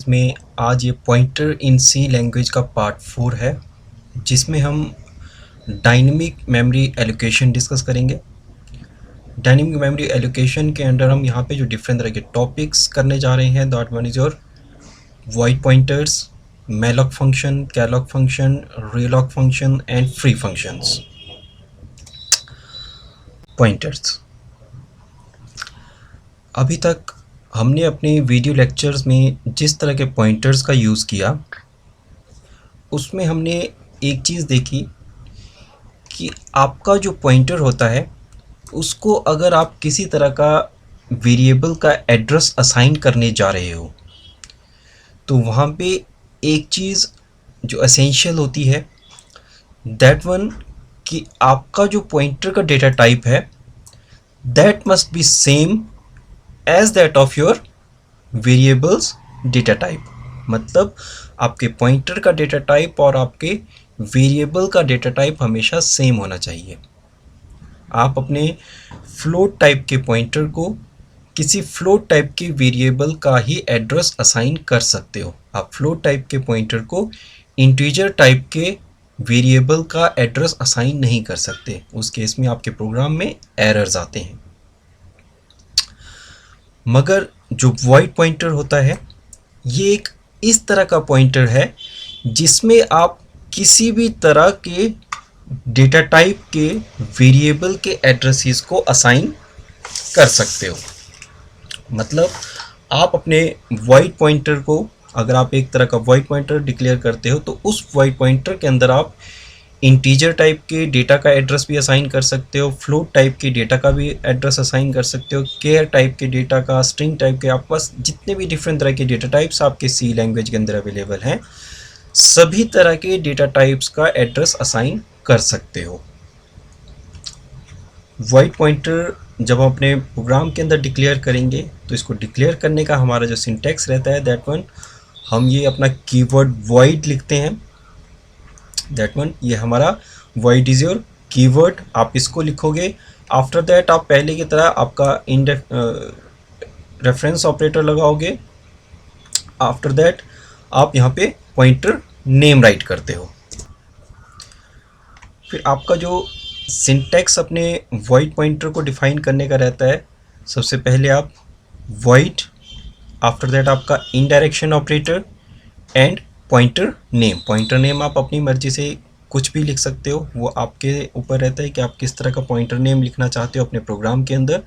में आज ये पॉइंटर इन सी लैंग्वेज का पार्ट 4 है, जिसमें हम डायनेमिक मेमोरी एलोकेशन डिस्कस करेंगे। डायनेमिक मेमोरी एलोकेशन के अंडर हम यहाँ पे जो डिफरेंट तरह के टॉपिक्स करने जा रहे हैं, that one is your void pointers, malloc function, calloc function, realloc function and free functions. Pointers, अभी तक हमने अपने वीडियो लेक्चर्स में जिस तरह के पॉइंटर्स का यूज़ किया, उसमें हमने एक चीज़ देखी कि आपका जो पॉइंटर होता है उसको अगर आप किसी तरह का वेरिएबल का एड्रेस असाइन करने जा रहे हो, तो वहाँ पे एक चीज़ जो एसेंशियल होती है, दैट वन, कि आपका जो पॉइंटर का डेटा टाइप है that must be same as that of your variables data type. मतलब आपके पॉइंटर का डेटा टाइप और आपके वेरिएबल का डेटा टाइप हमेशा सेम होना चाहिए। आप अपने फ्लोट टाइप के पॉइंटर को किसी फ्लोट टाइप के वेरिएबल का ही एड्रेस असाइन कर सकते हो। आप फ्लोट टाइप के पॉइंटर को इंटीजर टाइप के वेरिएबल का एड्रेस असाइन नहीं कर सकते। उस केस में आपके प्रोग्राम में एरर्स आते हैं। मगर जो वॉइड पॉइंटर होता है, ये एक इस तरह का पॉइंटर है जिसमें आप किसी भी तरह के डेटा टाइप के वेरिएबल के एड्रेसेस को असाइन कर सकते हो। मतलब आप अपने वॉइड पॉइंटर को, अगर आप एक तरह का वॉइड पॉइंटर डिक्लेयर करते हो, तो उस वॉइड पॉइंटर के अंदर आप इंटीजर टाइप के डेटा का एड्रेस भी असाइन कर सकते हो, फ्लोट टाइप के डेटा का भी एड्रेस असाइन कर सकते हो, केयर टाइप के डेटा का, स्ट्रिंग टाइप के, आप पास जितने भी डिफरेंट तरह के डेटा टाइप्स आपके सी लैंग्वेज के अंदर अवेलेबल हैं, सभी तरह के डेटा टाइप्स का एड्रेस असाइन कर सकते हो। वॉइड पॉइंटर जब हम अपने प्रोग्राम के अंदर डिक्लेयर करेंगे, तो इसको डिक्लेयर करने का हमारा जो सिंटैक्स रहता है, दैट वन, हम ये अपना कीवर्ड वॉइड लिखते हैं। दैट वन, ये हमारा वॉइड इज योर कीवर्ड, आप इसको लिखोगे। आफ्टर दैट आप पहले की तरह आपका रेफरेंस ऑपरेटर लगाओगे। आफ्टर दैट आप यहाँ पे पॉइंटर नेम राइट करते हो। फिर आपका जो सिंटैक्स अपने वॉइड पॉइंटर को डिफाइन करने का रहता है, सबसे पहले आप वॉइड, आफ्टर दैट आपका indirection operator and pointer name. Pointer name आप अपनी मर्जी से कुछ भी लिख सकते हो, वो आपके ऊपर रहता है कि आप किस तरह का पॉइंटर नेम लिखना चाहते हो अपने प्रोग्राम के अंदर।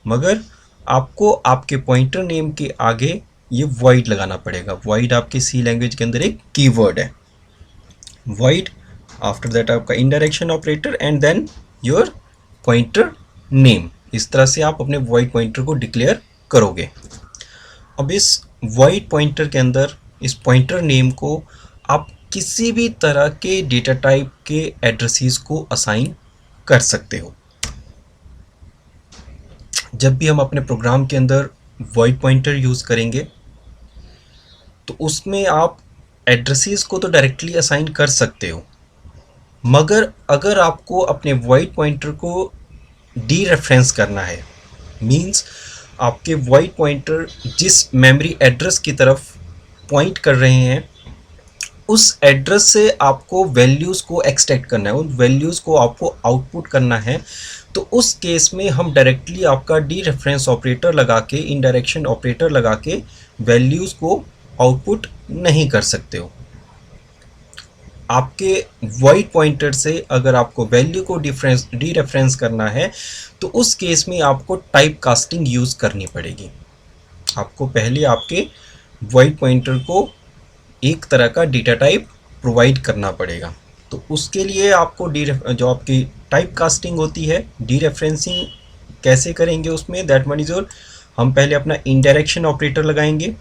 मगर आपको आपके पॉइंटर नेम के आगे ये वॉइड लगाना पड़ेगा। वॉइड आपके सी लैंग्वेज के अंदर एक कीवर्ड है, वॉइड, आफ्टर दैट आपका indirection operator and then your pointer name. इस तरह से आप अपने वॉइड पॉइंटर को डिक्लेयर करोगे। अब इस वॉइड पॉइंटर के अंदर इस पॉइंटर नेम को आप किसी भी तरह के डेटा टाइप के एड्रेसेस को असाइन कर सकते हो। जब भी हम अपने प्रोग्राम के अंदर वॉइड पॉइंटर यूज़ करेंगे, तो उसमें आप एड्रेसेस को तो डायरेक्टली असाइन कर सकते हो, मगर अगर आपको अपने वॉइड पॉइंटर को डी रेफरेंस करना है, मींस आपके वॉइड पॉइंटर जिस मेमोरी एड्रेस की तरफ पॉइंट कर रहे हैं, उस एड्रेस से आपको वैल्यूज़ को एक्सट्रैक्ट करना है, उन वैल्यूज़ को आपको आउटपुट करना है, तो उस केस में हम डायरेक्टली आपका डी रेफरेंस ऑपरेटर लगा के, इनडायरेक्शन ऑपरेटर लगा के वैल्यूज़ को आउटपुट नहीं कर सकते हो। आपके वॉइड पॉइंटर से अगर आपको वैल्यू को डी रेफरेंस करना है, तो उस केस में आपको टाइप कास्टिंग यूज़ करनी पड़ेगी। आपको पहले आपके वॉइड पॉइंटर को एक तरह का डेटा टाइप प्रोवाइड करना पड़ेगा। तो उसके लिए आपको जो आपकी टाइप कास्टिंग होती है, डी रेफरेंसिंग कैसे करेंगे उसमें, दैट वन इज योर, हम पहले अपना इनडायरेक्शन ऑपरेटर लगाएंगे,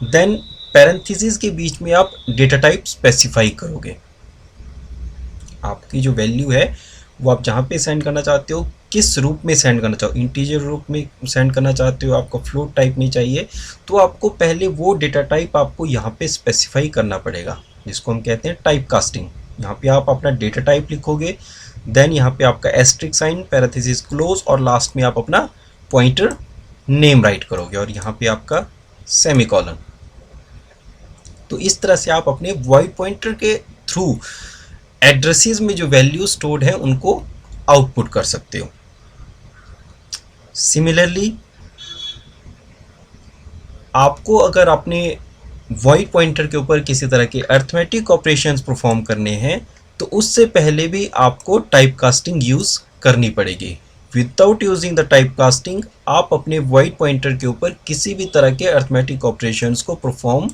देन पैरेंथेसिस के बीच में आप डेटा टाइप स्पेसिफाई करोगे। आपकी जो वैल्यू है वो आप जहाँ पे सेंड करना चाहते हो, किस रूप में सेंड करना चाहो, इंटीजर रूप में सेंड करना चाहते हो, आपको फ्लोट टाइप नहीं चाहिए, तो आपको पहले वो डेटा टाइप आपको यहाँ पे स्पेसिफाई करना पड़ेगा, जिसको हम कहते हैं टाइप कास्टिंग। यहाँ पे आप अपना डेटा टाइप लिखोगे, देन यहाँ पे आपका एस्ट्रिक साइन, पैरेंथेसिस क्लोज, और लास्ट में आप अपना पॉइंटर नेम राइट करोगे, और यहाँ पे आपका सेमीकोलन। तो इस तरह से आप अपने वॉइड पॉइंटर के थ्रू एड्रेसेस में जो वैल्यू स्टोर्ड है उनको आउटपुट कर सकते हो। सिमिलरली आपको अगर अपने वॉइड पॉइंटर के ऊपर किसी तरह के अरिथमेटिक ऑपरेशंस परफॉर्म करने हैं तो उससे पहले भी आपको टाइप कास्टिंग यूज़ करनी पड़ेगी। Without using the type casting आप अपने वॉइड पॉइंटर के ऊपर किसी भी तरह के अरिथमेटिक ऑपरेशंस को परफॉर्म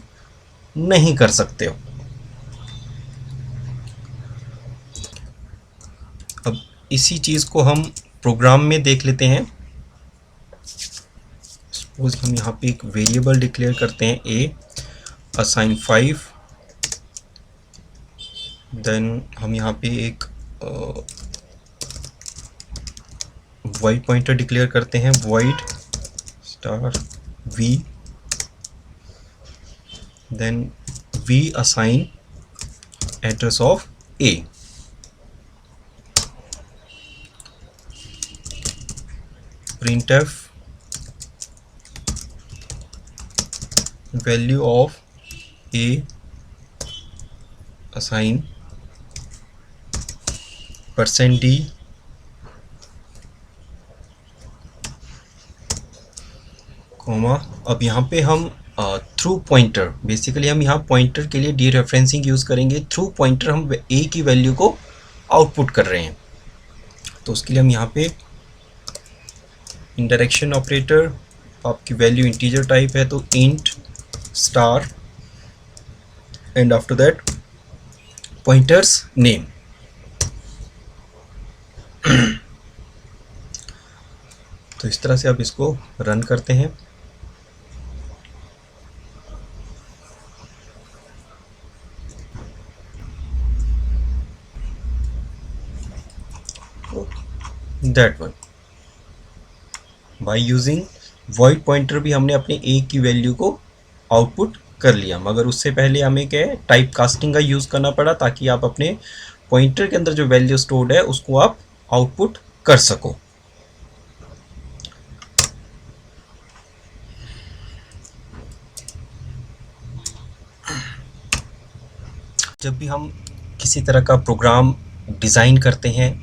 नहीं कर सकते हो। अब इसी चीज़ को हम प्रोग्राम में देख लेते हैं। सपोज हम यहाँ पे एक वेरिएबल डिक्लेयर करते हैं a, असाइन 5, देन हम यहाँ पे एक वॉइड पॉइंटर डिक्लेयर करते हैं void star v, then v assign address of a। printf value of a assign %d comma. अब यहाँ पे हम थ्रू पॉइंटर, बेसिकली हम यहाँ पॉइंटर के लिए डी रेफरेंसिंग यूज़ करेंगे। थ्रू पॉइंटर हम a की वैल्यू को आउटपुट कर रहे हैं, तो उसके लिए हम यहाँ पे इंडायरेक्शन ऑपरेटर, आपकी वैल्यू इंटीजर टाइप है तो int star and after that pointers name. तो इस तरह से आप इसको रन करते हैं। That one by using void pointer भी हमने अपने a की वैल्यू को आउटपुट कर लिया, मगर उससे पहले हमें क्या है टाइप कास्टिंग का यूज़ करना पड़ा ताकि आप अपने पॉइंटर के अंदर जो वैल्यू स्टोर्ड है उसको आप आउटपुट कर सको। जब भी हम किसी तरह का प्रोग्राम डिज़ाइन करते हैं,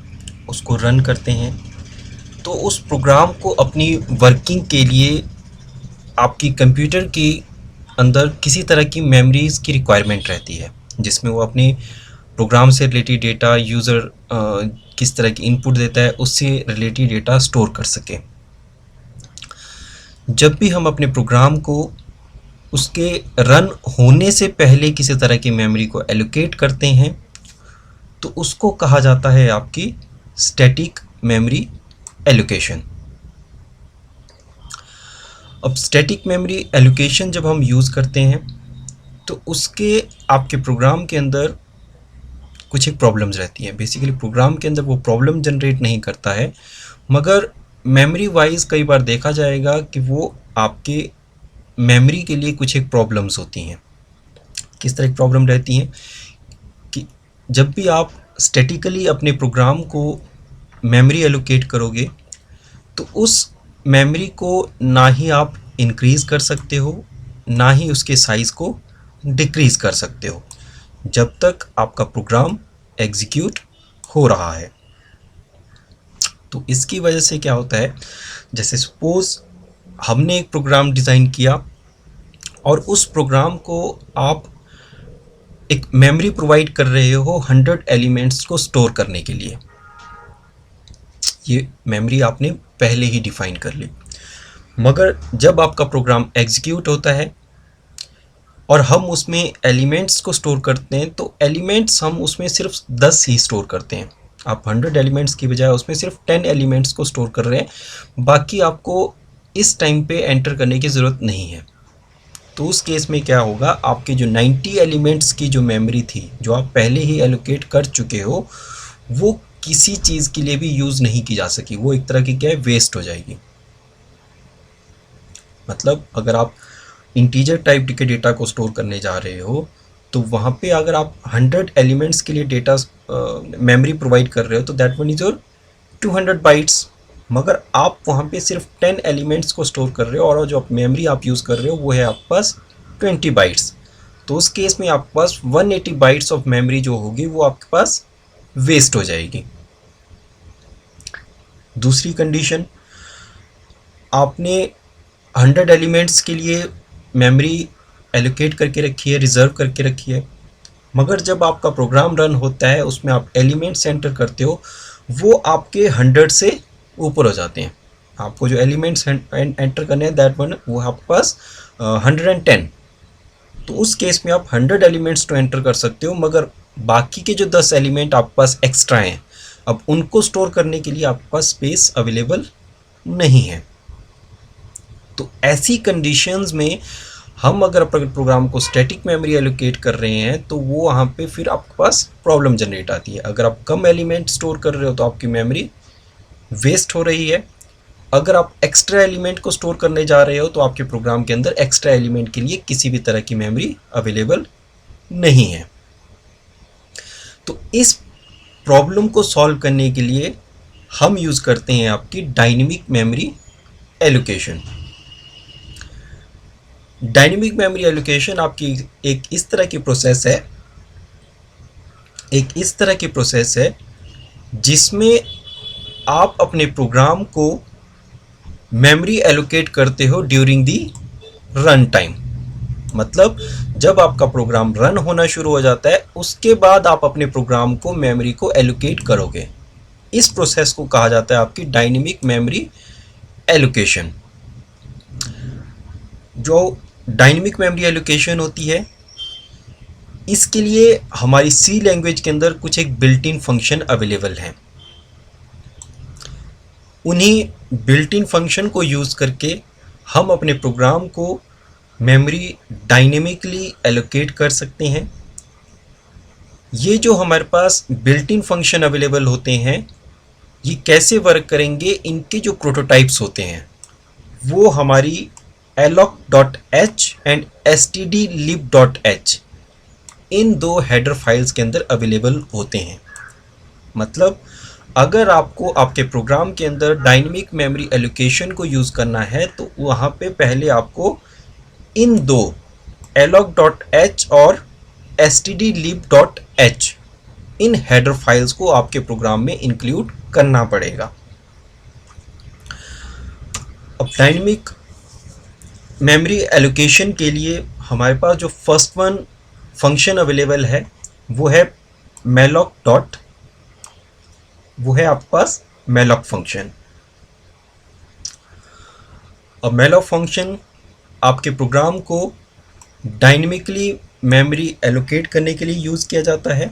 उसको रन करते हैं, तो उस प्रोग्राम को अपनी वर्किंग के लिए आपकी कंप्यूटर के अंदर किसी तरह की मेमोरीज़ की रिक्वायरमेंट रहती है, जिसमें वो अपने प्रोग्राम से रिलेटेड डेटा, यूज़र किस तरह की इनपुट देता है उससे रिलेटेड डेटा स्टोर कर सके। जब भी हम अपने प्रोग्राम को उसके रन होने से पहले किसी तरह की मेमोरी को एलोकेट करते हैं तो उसको कहा जाता है आपकी स्टैटिक मेमोरी एलोकेशन। अब स्टैटिक मेमोरी एलोकेशन जब हम यूज़ करते हैं तो उसके आपके प्रोग्राम के अंदर कुछ एक प्रॉब्लम्स रहती हैं। बेसिकली प्रोग्राम के अंदर वो प्रॉब्लम जनरेट नहीं करता है, मगर मेमोरी वाइज कई बार देखा जाएगा कि वो आपके मेमोरी के लिए कुछ एक प्रॉब्लम्स होती हैं। किस तरह की प्रॉब्लम रहती हैं कि जब भी आप स्टैटिकली अपने प्रोग्राम को मेमोरी एलोकेट करोगे तो उस मेमोरी को ना ही आप इंक्रीज़ कर सकते हो, ना ही उसके साइज़ को डिक्रीज़ कर सकते हो जब तक आपका प्रोग्राम एग्जीक्यूट हो रहा है। तो इसकी वजह से क्या होता है, जैसे सपोज़ हमने एक प्रोग्राम डिज़ाइन किया और उस प्रोग्राम को आप एक मेमोरी प्रोवाइड कर रहे हो 100 एलिमेंट्स को स्टोर करने के लिए। ये मेमोरी आपने पहले ही डिफ़ाइन कर ली, मगर जब आपका प्रोग्राम एग्जीक्यूट होता है और हम उसमें एलिमेंट्स को स्टोर करते हैं तो एलिमेंट्स हम उसमें सिर्फ 10 ही स्टोर करते हैं। आप 100 एलिमेंट्स की बजाय उसमें सिर्फ 10 एलिमेंट्स को स्टोर कर रहे हैं, बाकी आपको इस टाइम पे एंटर करने की ज़रूरत नहीं है। तो उस केस में क्या होगा, आपके जो 90 एलिमेंट्स की जो मेमोरी थी जो आप पहले ही एलोकेट कर चुके हो वो किसी चीज़ के लिए भी यूज़ नहीं की जा सकी, वो एक तरह की क्या है वेस्ट हो जाएगी। मतलब अगर आप इंटीजर टाइप के डेटा को स्टोर करने जा रहे हो तो वहाँ पे अगर आप 100 एलिमेंट्स के लिए डेटा मेमोरी प्रोवाइड कर रहे हो तो that one is your 200 bytes, मगर आप वहाँ पे सिर्फ 10 एलिमेंट्स को स्टोर कर रहे हो और जो मेमोरी आप यूज़ कर रहे हो वो है आपके पास 20 बाइट्स। तो उस केस में आपके पास 180 बाइट्स ऑफ मेमोरी जो होगी वो आपके पास वेस्ट हो जाएगी। दूसरी कंडीशन, आपने 100 एलिमेंट्स के लिए मेमोरी एलोकेट करके रखी है, रिज़र्व करके रखी है, मगर जब आपका प्रोग्राम रन होता है उसमें आप एलिमेंट्स एंटर करते हो वो आपके 100 से ऊपर हो जाते हैं। आपको जो एलिमेंट्स एंटर करने हैं दैट वन वो आपके पास 110। तो उस केस में आप 100 एलिमेंट्स तो एंटर कर सकते हो, मगर बाकी के जो 10 एलिमेंट आपके पास एक्स्ट्रा हैं, अब उनको स्टोर करने के लिए आपके पास स्पेस अवेलेबल नहीं है। तो ऐसी कंडीशंस में हम अगर अपने प्रोग्राम को स्टैटिक मेमोरी एलोकेट कर रहे हैं तो वो वहाँ पे फिर आपके पास प्रॉब्लम जनरेट आती है। अगर आप कम एलिमेंट स्टोर कर रहे हो तो आपकी मेमोरी वेस्ट हो रही है, अगर आप एक्स्ट्रा एलिमेंट को स्टोर करने जा रहे हो तो आपके प्रोग्राम के अंदर एक्स्ट्रा एलिमेंट के लिए किसी भी तरह की मेमोरी अवेलेबल नहीं है। तो इस प्रॉब्लम को सॉल्व करने के लिए हम यूज़ करते हैं आपकी dynamic memory allocation. Dynamic memory allocation आपकी एक इस तरह की प्रोसेस है जिसमें आप अपने प्रोग्राम को मेमोरी एलोकेट करते हो ड्यूरिंग दी रन टाइम। मतलब जब आपका प्रोग्राम रन होना शुरू हो जाता है उसके बाद आप अपने प्रोग्राम को मेमोरी को एलोकेट करोगे। इस प्रोसेस को कहा जाता है आपकी डायनेमिक मेमोरी एलोकेशन। जो डायनेमिक मेमोरी एलोकेशन होती है इसके लिए हमारी सी लैंग्वेज के अंदर कुछ एक बिल्ट इन फंक्शन अवेलेबल हैं। उन्हीं बिल्ट इन फंक्शन को यूज़ करके हम अपने प्रोग्राम को मेमोरी डायनेमिकली एलोकेट कर सकते हैं। ये जो हमारे पास बिल्ट इन फंक्शन अवेलेबल होते हैं ये कैसे वर्क करेंगे, इनके जो प्रोटोटाइप्स होते हैं वो हमारी alloc.h एंड stdlib.h इन दो हेडर फाइल्स के अंदर अवेलेबल होते हैं। मतलब अगर आपको आपके प्रोग्राम के अंदर डायनेमिक मेमोरी एलोकेशन को यूज़ करना है तो वहाँ पे पहले आपको इन दो alloc.h और stdlib.h इन हेडर फाइल्स को आपके प्रोग्राम में इंक्लूड करना पड़ेगा। अब डायनेमिक मेमोरी एलोकेशन के लिए हमारे पास जो फर्स्ट वन फंक्शन अवेलेबल है वो है आपके पास malloc फंक्शन। अब malloc फंक्शन आपके प्रोग्राम को डायनेमिकली मेमोरी एलोकेट करने के लिए यूज़ किया जाता है।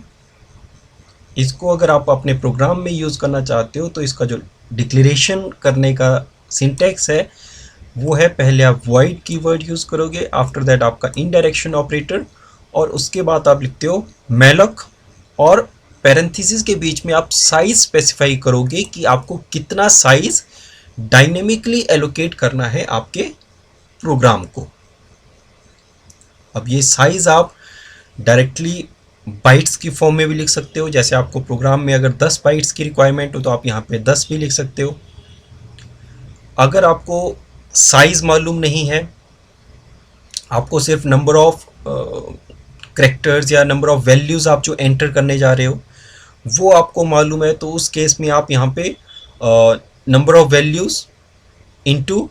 इसको अगर आप अपने प्रोग्राम में यूज़ करना चाहते हो तो इसका जो डिक्लेरेशन करने का सिंटैक्स है वो है, पहले आप void कीवर्ड यूज़ करोगे, आफ्टर दैट आपका इनडायरेक्शन ऑपरेटर, और उसके बाद आप लिखते हो malloc और पैरेंथेसिस के बीच में आप साइज़ स्पेसिफाई करोगे कि आपको कितना साइज़ डायनेमिकली एलोकेट करना है आपके प्रोग्राम को। अब ये साइज़ आप डायरेक्टली बाइट्स की फॉर्म में भी लिख सकते हो, जैसे आपको प्रोग्राम में अगर 10 बाइट्स की रिक्वायरमेंट हो तो आप यहाँ पे 10 भी लिख सकते हो। अगर आपको साइज़ मालूम नहीं है, आपको सिर्फ नंबर ऑफ करैक्टर्स या नंबर ऑफ वैल्यूज़ आप जो एंटर करने जा रहे हो वो आपको मालूम है, तो उस केस में आप यहाँ पे number of values into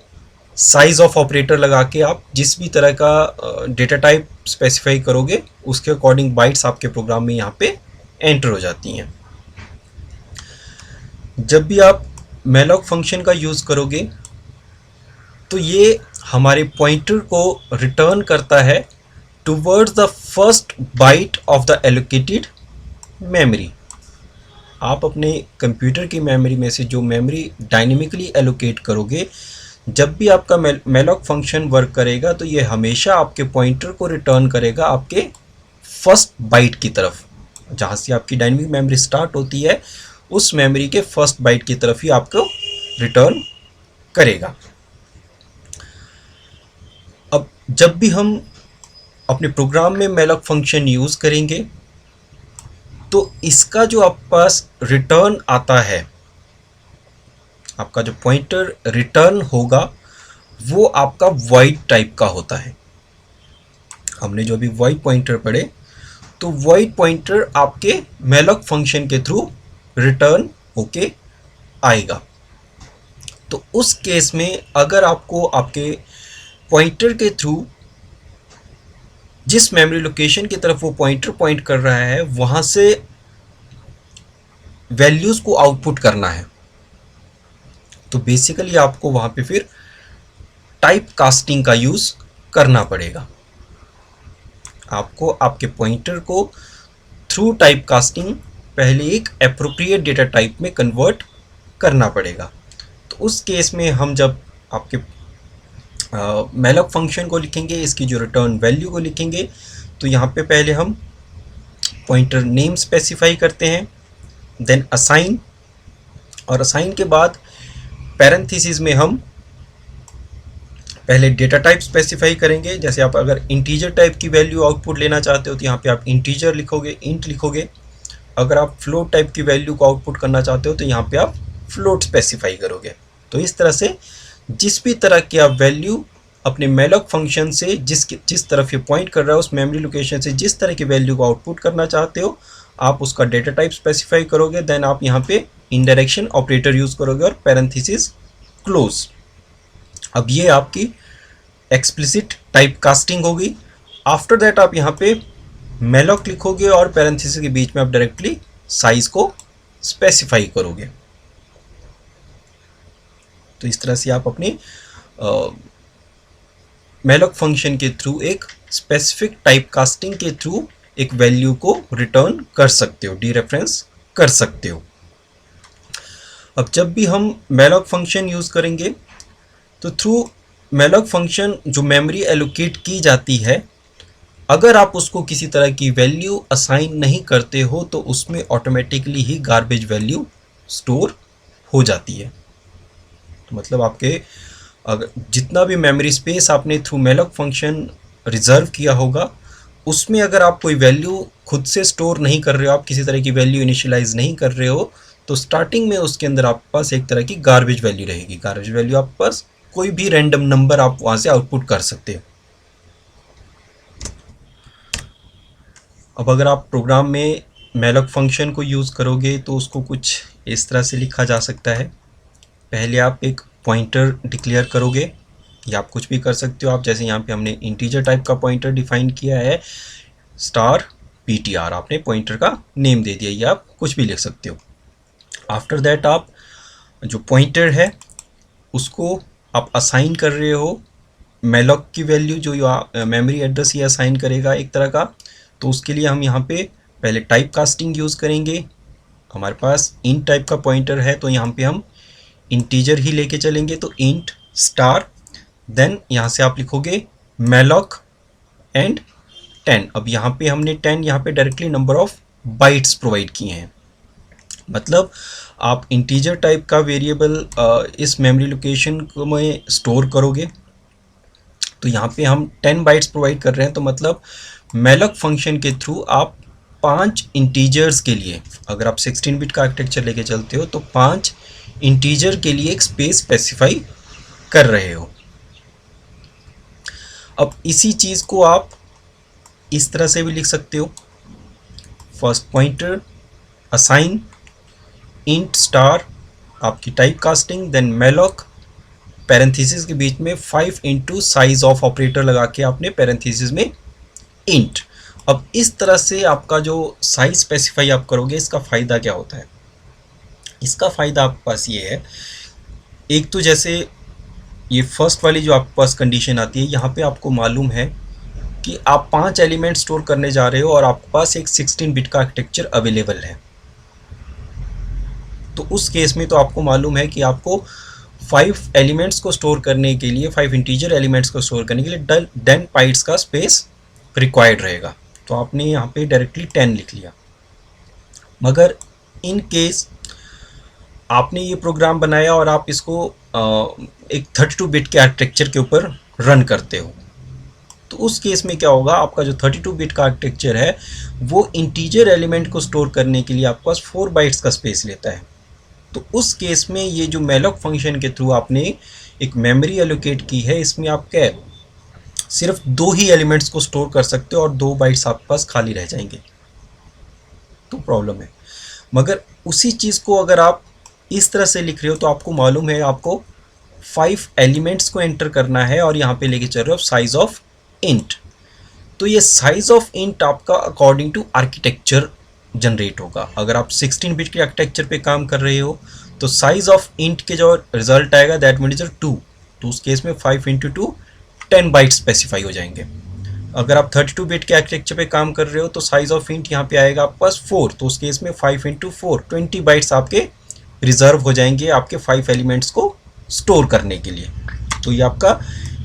size of operator लगा के आप जिस भी तरह का डेटा टाइप स्पेसिफाई करोगे उसके अकॉर्डिंग बाइट्स आपके प्रोग्राम में यहाँ पे एंटर हो जाती हैं। जब भी आप malloc फंक्शन का यूज़ करोगे तो ये हमारे पॉइंटर को रिटर्न करता है towards the first byte of the allocated memory. आप अपने कंप्यूटर की मेमोरी में से जो मेमोरी डायनेमिकली एलोकेट करोगे, जब भी आपका malloc फंक्शन वर्क करेगा तो ये हमेशा आपके पॉइंटर को रिटर्न करेगा आपके फर्स्ट बाइट की तरफ। जहाँ से आपकी डायनेमिक मेमोरी स्टार्ट होती है उस मेमोरी के फर्स्ट बाइट की तरफ ही आपको रिटर्न करेगा। अब जब भी हम अपने प्रोग्राम में malloc फंक्शन यूज़ करेंगे तो इसका जो आपके पास रिटर्न आता है, आपका जो पॉइंटर रिटर्न होगा वो आपका void टाइप का होता है। हमने जो अभी वॉइड पॉइंटर पढ़े, तो वॉइड पॉइंटर आपके मैलॉक फंक्शन के थ्रू रिटर्न होके आएगा। तो उस केस में अगर आपको आपके पॉइंटर के थ्रू जिस मेमोरी लोकेशन की तरफ वो पॉइंटर पॉइंट कर रहा है वहाँ से वैल्यूज़ को आउटपुट करना है, तो बेसिकली आपको वहाँ पे फिर टाइप कास्टिंग का यूज़ करना पड़ेगा। आपको आपके पॉइंटर को थ्रू टाइप कास्टिंग पहले एक एप्रोप्रिएट डेटा टाइप में कन्वर्ट करना पड़ेगा। तो उस केस में हम जब आपके मैलॉक फंक्शन को लिखेंगे, इसकी जो रिटर्न वैल्यू को लिखेंगे, तो यहाँ पे पहले हम पॉइंटर नेम स्पेसिफाई करते हैं, देन असाइन, और असाइन के बाद पैरेंथेसिस में हम पहले डेटा टाइप स्पेसिफाई करेंगे। जैसे आप अगर इंटीजर टाइप की वैल्यू आउटपुट लेना चाहते हो तो यहाँ पे आप इंटीजर लिखोगे, इंट लिखोगे। अगर आप फ्लोट टाइप की वैल्यू को आउटपुट करना चाहते हो तो यहाँ पे आप फ्लोट स्पेसिफाई करोगे। तो इस तरह से जिस भी तरह की आप वैल्यू अपने मैलॉक फंक्शन से जिस तरफ ये पॉइंट कर रहा है उस मेमोरी लोकेशन से जिस तरह की वैल्यू को आउटपुट करना चाहते हो आप उसका डेटा टाइप स्पेसिफाई करोगे। देन आप यहाँ पे इनडायरेक्शन ऑपरेटर यूज़ करोगे और पैरेंथेसिस क्लोज। अब ये आपकी एक्सप्लिसिट टाइप कास्टिंग होगी। आफ्टर दैट आप यहाँ पे मैलॉक लिखोगे और पैरेंथेसिस के बीच में आप डायरेक्टली साइज को स्पेसिफाई करोगे। तो इस तरह से आप अपने मैलॉक फंक्शन के थ्रू एक स्पेसिफिक टाइप कास्टिंग के थ्रू एक वैल्यू को रिटर्न कर सकते हो, डीरेफरेंस कर सकते हो। अब जब भी हम मैलॉक फंक्शन यूज़ करेंगे तो थ्रू मैलॉक फंक्शन जो मेमोरी एलोकेट की जाती है, अगर आप उसको किसी तरह की वैल्यू असाइन नहीं करते हो तो उसमें ऑटोमेटिकली ही गार्बेज वैल्यू स्टोर हो जाती है। तो मतलब आपके अगर जितना भी मेमोरी स्पेस आपने थ्रू मैलॉक फंक्शन रिजर्व किया होगा उसमें अगर आप कोई वैल्यू खुद से स्टोर नहीं कर रहे हो, आप किसी तरह की वैल्यू इनिशियलाइज नहीं कर रहे हो, तो स्टार्टिंग में उसके अंदर आपके पास एक तरह की गार्बेज वैल्यू रहेगी। गार्बेज वैल्यू आपके पास कोई भी रैंडम नंबर आप वहाँ से आउटपुट कर सकते हो। अब अगर आप प्रोग्राम में मैलॉक फंक्शन को यूज़ करोगे तो उसको कुछ इस तरह से लिखा जा सकता है। पहले आप एक पॉइंटर डिक्लेयर करोगे, या आप कुछ भी कर सकते हो। आप जैसे यहाँ पे हमने इंटीजर टाइप का पॉइंटर डिफाइन किया है स्टार ptr, आपने पॉइंटर का नेम दे दिया, या आप कुछ भी लिख सकते हो। आफ्टर दैट आप जो पॉइंटर है उसको आप असाइन कर रहे हो मैलॉक की वैल्यू जो मेमोरी एड्रेस ये असाइन करेगा एक तरह का। तो उसके लिए हम यहाँ पे पहले टाइप कास्टिंग यूज़ करेंगे। हमारे पास इंट टाइप का पॉइंटर है तो यहाँ पे हम इंटीजर ही लेके चलेंगे, तो इंट स्टार, देन यहाँ से आप लिखोगे मैलॉक एंड 10। अब यहाँ पे हमने 10 यहाँ पे directly number of bytes provide किए हैं। मतलब आप इंटीजर टाइप का वेरिएबल इस मेमोरी लोकेशन को में स्टोर करोगे, तो यहाँ पे हम 10 बाइट्स प्रोवाइड कर रहे हैं। तो मतलब मैलॉक फंक्शन के थ्रू आप 5 इंटीजर्स के लिए, अगर आप 16 बिट का आर्किटेक्चर लेके चलते हो तो 5 इंटीजर के लिए एक स्पेस स्पेसिफाई कर रहे हो। अब इसी चीज़ को आप इस तरह से भी लिख सकते हो, first pointer assign int star आपकी type casting, then malloc parenthesis के बीच में 5 इंटू साइज ऑफ ऑपरेटर लगा के आपने पैरेंथेसिस में इंट। अब इस तरह से आपका जो साइज स्पेसिफाई आप करोगे, इसका फ़ायदा क्या होता है? इसका फ़ायदा आपके पास ये है, एक तो जैसे ये फर्स्ट वाली जो आपके पास कंडीशन आती है, यहाँ पे आपको मालूम है कि आप 5 एलिमेंट स्टोर करने जा रहे हो और आपके पास एक 16 बिट का आर्किटेक्चर अवेलेबल है। तो उस केस में तो आपको मालूम है कि आपको 5 एलिमेंट्स को स्टोर करने के लिए, 5 इंटीजर एलिमेंट्स को स्टोर करने के लिए 10 बाइट्स का स्पेस रिक्वायर्ड रहेगा। तो आपने यहाँ पे डायरेक्टली 10 लिख लिया। मगर इन केस आपने ये प्रोग्राम बनाया और आप इसको एक 32 बिट के आर्किटेक्चर के ऊपर रन करते हो, तो उस केस में क्या होगा, आपका जो 32 बिट का आर्किटेक्चर है वो इंटीजर एलिमेंट को स्टोर करने के लिए आपके पास 4 बाइट्स का स्पेस लेता है। तो उस केस में ये जो मैलॉक फंक्शन के थ्रू आपने एक मेमोरी एलोकेट की है, इसमें आप क्या सिर्फ 2 ही एलिमेंट्स को स्टोर कर सकते हो और 2 बाइट्स आपके पास खाली रह जाएंगे, तो प्रॉब्लम है। मगर उसी चीज़ को अगर आप इस तरह से लिख रहे हो तो आपको मालूम है आपको 5 एलिमेंट्स को एंटर करना है और यहाँ पे लेके चल रहे हो साइज ऑफ इंट। तो ये साइज ऑफ इंट आपका अकॉर्डिंग टू आर्किटेक्चर जनरेट होगा। अगर आप 16 बिट के आर्किटेक्चर पे काम कर रहे हो तो साइज ऑफ इंट के जो रिजल्ट आएगा दैट मीन इज 2, तो उस केस में 5 इंटू 2 10 बाइट स्पेसिफाई हो जाएंगे। अगर आप 32 बिट के आर्किटेक्चर पे काम कर रहे हो तो साइज ऑफ इंट यहाँ पे आएगा आपके पास 4, तो उस केस में 5 इंटू 4 20 बाइट्स आपके रिजर्व हो जाएंगे आपके 5 एलिमेंट्स को स्टोर करने के लिए। तो ये आपका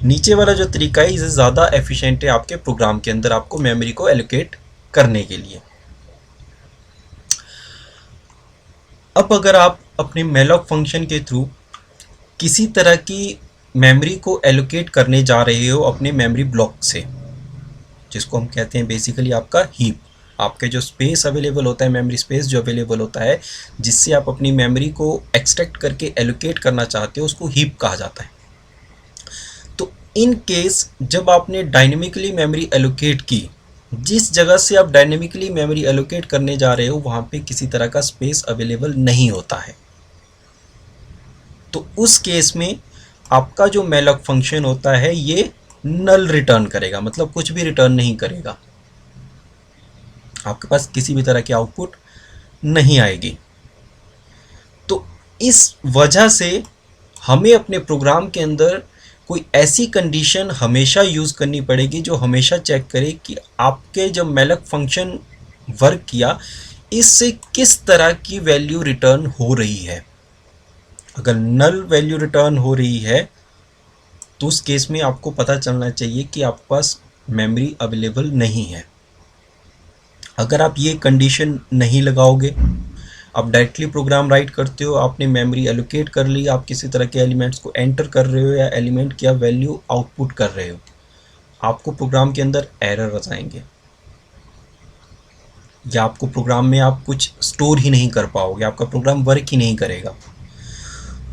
नीचे वाला जो तरीका है इसे ज़्यादा एफिशिएंट है आपके प्रोग्राम के अंदर आपको मेमोरी को एलोकेट करने के लिए। अब अगर आप अपने मेलॉक फंक्शन के थ्रू किसी तरह की मेमोरी को एलोकेट करने जा रहे हो अपने मेमोरी ब्लॉक से, जिसको हम कहते हैं बेसिकली आपका हीप, आपके जो स्पेस अवेलेबल होता है, मेमोरी स्पेस जो अवेलेबल होता है जिससे आप अपनी मेमोरी को एक्सट्रैक्ट करके एलोकेट करना चाहते हो, उसको हीप कहा जाता है। तो इन केस जब आपने डायनेमिकली मेमोरी एलोकेट की, जिस जगह से आप डायनेमिकली मेमोरी एलोकेट करने जा रहे हो वहाँ पे किसी तरह का स्पेस अवेलेबल नहीं होता है, तो उस केस में आपका जो मेलॉक फंक्शन होता है ये नल रिटर्न करेगा, मतलब कुछ भी रिटर्न नहीं करेगा, आपके पास किसी भी तरह की आउटपुट नहीं आएगी। तो इस वजह से हमें अपने प्रोग्राम के अंदर कोई ऐसी कंडीशन हमेशा यूज़ करनी पड़ेगी जो हमेशा चेक करे कि आपके जब मेलॉक फंक्शन वर्क किया इससे किस तरह की वैल्यू रिटर्न हो रही है। अगर नल वैल्यू रिटर्न हो रही है तो उस केस में आपको पता चलना चाहिए कि आपके पास मेमोरी अवेलेबल नहीं है। अगर आप ये कंडीशन नहीं लगाओगे, आप डायरेक्टली प्रोग्राम राइट करते हो, आपने मेमोरी एलोकेट कर ली, आप किसी तरह के एलिमेंट्स को एंटर कर रहे हो या एलिमेंट की वैल्यू आउटपुट कर रहे हो, आपको प्रोग्राम के अंदर एरर आ जाएंगे या आपको प्रोग्राम में आप कुछ स्टोर ही नहीं कर पाओगे, आपका प्रोग्राम वर्क ही नहीं करेगा।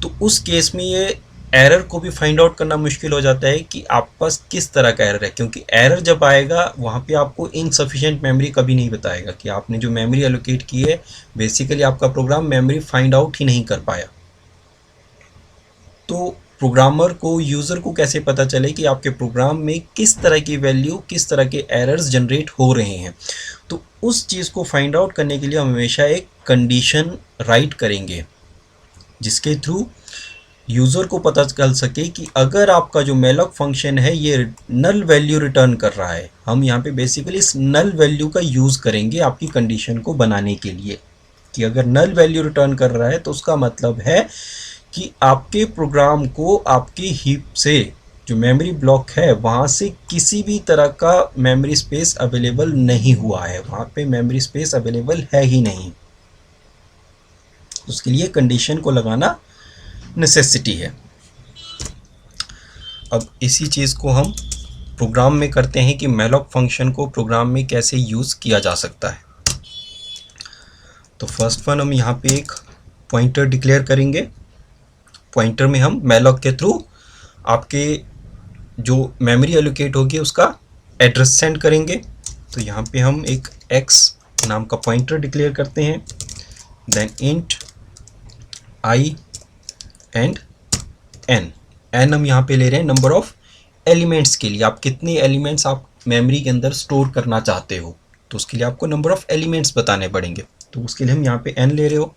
तो उस केस में ये एरर को भी फाइंड आउट करना मुश्किल हो जाता है कि आपके पास किस तरह का एरर है, क्योंकि एरर जब आएगा वहाँ पे आपको इनसफिशिएंट मेमोरी कभी नहीं बताएगा कि आपने जो मेमोरी एलोकेट की है बेसिकली आपका प्रोग्राम मेमोरी फाइंड आउट ही नहीं कर पाया। तो प्रोग्रामर को, यूज़र को कैसे पता चले कि आपके प्रोग्राम में किस तरह की वैल्यू, किस तरह के एरर्स जनरेट हो रहे हैं। तो उस चीज़ को फाइंड आउट करने के लिए हम हमेशा एक कंडीशन राइट करेंगे जिसके थ्रू यूज़र को पता चल सके कि अगर आपका जो मेलॉक फंक्शन है ये नल वैल्यू रिटर्न कर रहा है, हम यहाँ पे बेसिकली इस नल वैल्यू का यूज़ करेंगे आपकी कंडीशन को बनाने के लिए कि अगर नल वैल्यू रिटर्न कर रहा है तो उसका मतलब है कि आपके प्रोग्राम को आपकी हीप से जो मेमोरी ब्लॉक है वहाँ से किसी भी तरह का मेमोरी स्पेस अवेलेबल नहीं हुआ है, वहाँ पे मेमोरी स्पेस अवेलेबल है ही नहीं। उसके लिए कंडीशन को लगाना नेसेसिटी है। अब इसी चीज़ को हम प्रोग्राम में करते हैं कि मेलॉक फंक्शन को प्रोग्राम में कैसे यूज़ किया जा सकता है। तो फर्स्ट वन हम यहाँ पे एक पॉइंटर डिक्लेयर करेंगे। पॉइंटर में हम मेलॉक के थ्रू आपके जो मेमोरी एलोकेट होगी उसका एड्रेस सेंड करेंगे। तो यहाँ पे हम एक x नाम का पॉइंटर डिक्लेयर करते हैं, then int i and n हम यहाँ पे ले रहे हैं नंबर ऑफ एलिमेंट्स के लिए, आप कितने एलिमेंट्स आप मेमोरी के अंदर स्टोर करना चाहते हो, तो उसके लिए आपको नंबर ऑफ एलिमेंट्स बताने पड़ेंगे। तो उसके लिए हम यहाँ पे n ले रहे हो।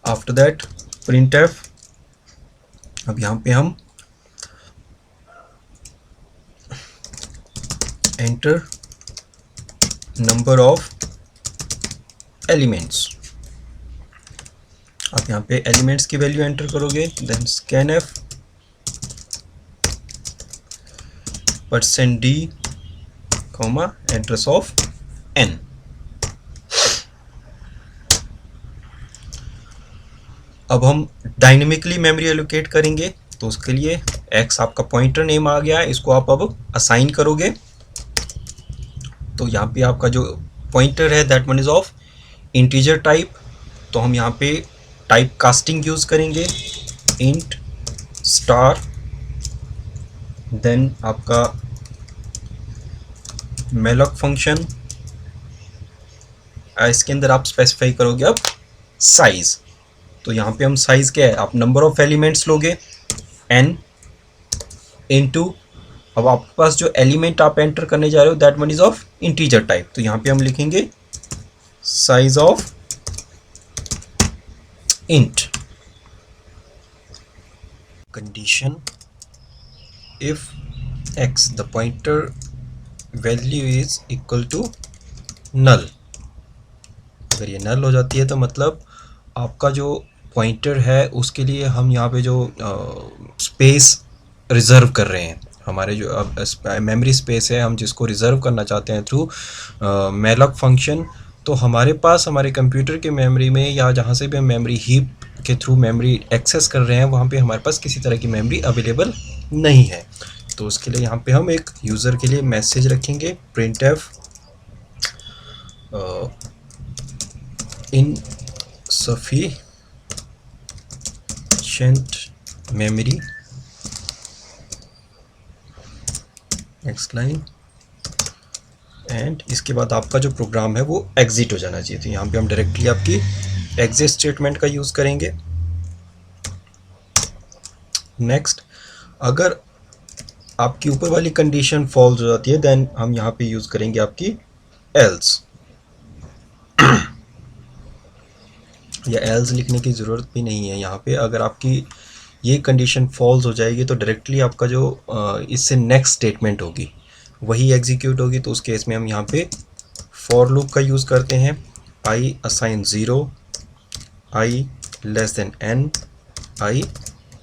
आफ्टर दैट printf, अब यहाँ पे हम एंटर नंबर ऑफ एलिमेंट्स, आप यहाँ पे एलिमेंट्स की वैल्यू एंटर करोगे, then scanf %d, address of n। अब हम डायनेमिकली मेमोरी एलोकेट करेंगे, तो उसके लिए x आपका पॉइंटर नेम आ गया, इसको आप अब असाइन करोगे। तो यहाँ पे आपका जो पॉइंटर है that one is of integer type, तो हम यहाँ पे टाइप कास्टिंग यूज़ करेंगे, इंट स्टार देन आपका malloc फंक्शन, इसके अंदर आप स्पेसिफाई करोगे अब साइज। तो यहाँ पे हम साइज क्या है, आप नंबर ऑफ एलिमेंट्स लोगे n इनटू, अब आपके पास जो एलिमेंट आप एंटर करने जा रहे हो that one is of integer type, तो यहाँ पे हम लिखेंगे size of int. Condition if x the pointer value is equal to null, अगर ये नल हो जाती है तो मतलब आपका जो पॉइंटर है उसके लिए हम यहाँ पे जो स्पेस रिज़र्व कर रहे हैं, हमारे जो अब मेमोरी स्पेस है हम जिसको रिज़र्व करना चाहते हैं थ्रू मैलॉक फंक्शन, तो हमारे पास हमारे कंप्यूटर के मेमोरी में या जहाँ से भी हम मेमोरी हीप के थ्रू मेमोरी एक्सेस कर रहे हैं वहाँ पे हमारे पास किसी तरह की मेमोरी अवेलेबल नहीं है। तो उसके लिए यहाँ पे हम एक यूज़र के लिए मैसेज रखेंगे printf insufficient memory next line, and इसके बाद आपका जो प्रोग्राम है वो एग्जिट हो जाना चाहिए। तो यहाँ पे हम डायरेक्टली आपकी एग्जिट स्टेटमेंट का यूज़ करेंगे। नेक्स्ट, अगर आपकी ऊपर वाली कंडीशन फॉल्स हो जाती है देन हम यहाँ पे यूज़ करेंगे आपकी एल्स, या एल्स लिखने की ज़रूरत भी नहीं है यहाँ पे। अगर आपकी ये कंडीशन फॉल्स हो जाएगी तो डायरेक्टली आपका जो इससे नेक्स्ट स्टेटमेंट होगी वही एग्जीक्यूट होगी। तो उस केस में हम यहाँ पे फॉर लूप का यूज़ करते हैं, i assign 0, i less than n, i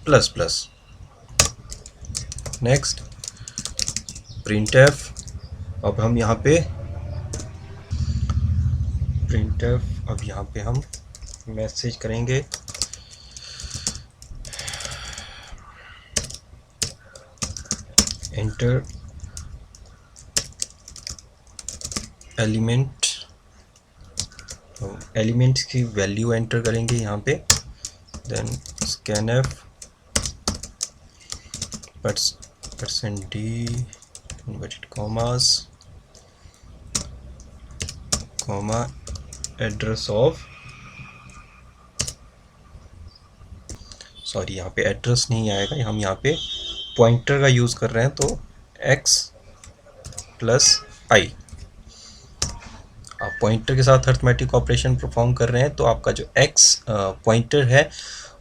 plus plus. Next printf, अब हम यहाँ पे हम मैसेज करेंगे एंटर एलिमेंट, एलिमेंट्स की वैल्यू एंटर करेंगे यहाँ पे, then scanf %d inverted commas comma address of, sorry यहाँ पे एड्रेस नहीं आएगा, हम यहाँ पे पॉइंटर का यूज़ कर रहे हैं तो x प्लस i, आप पॉइंटर के साथ अर्थमेटिक ऑपरेशन परफॉर्म कर रहे हैं तो आपका जो x पॉइंटर है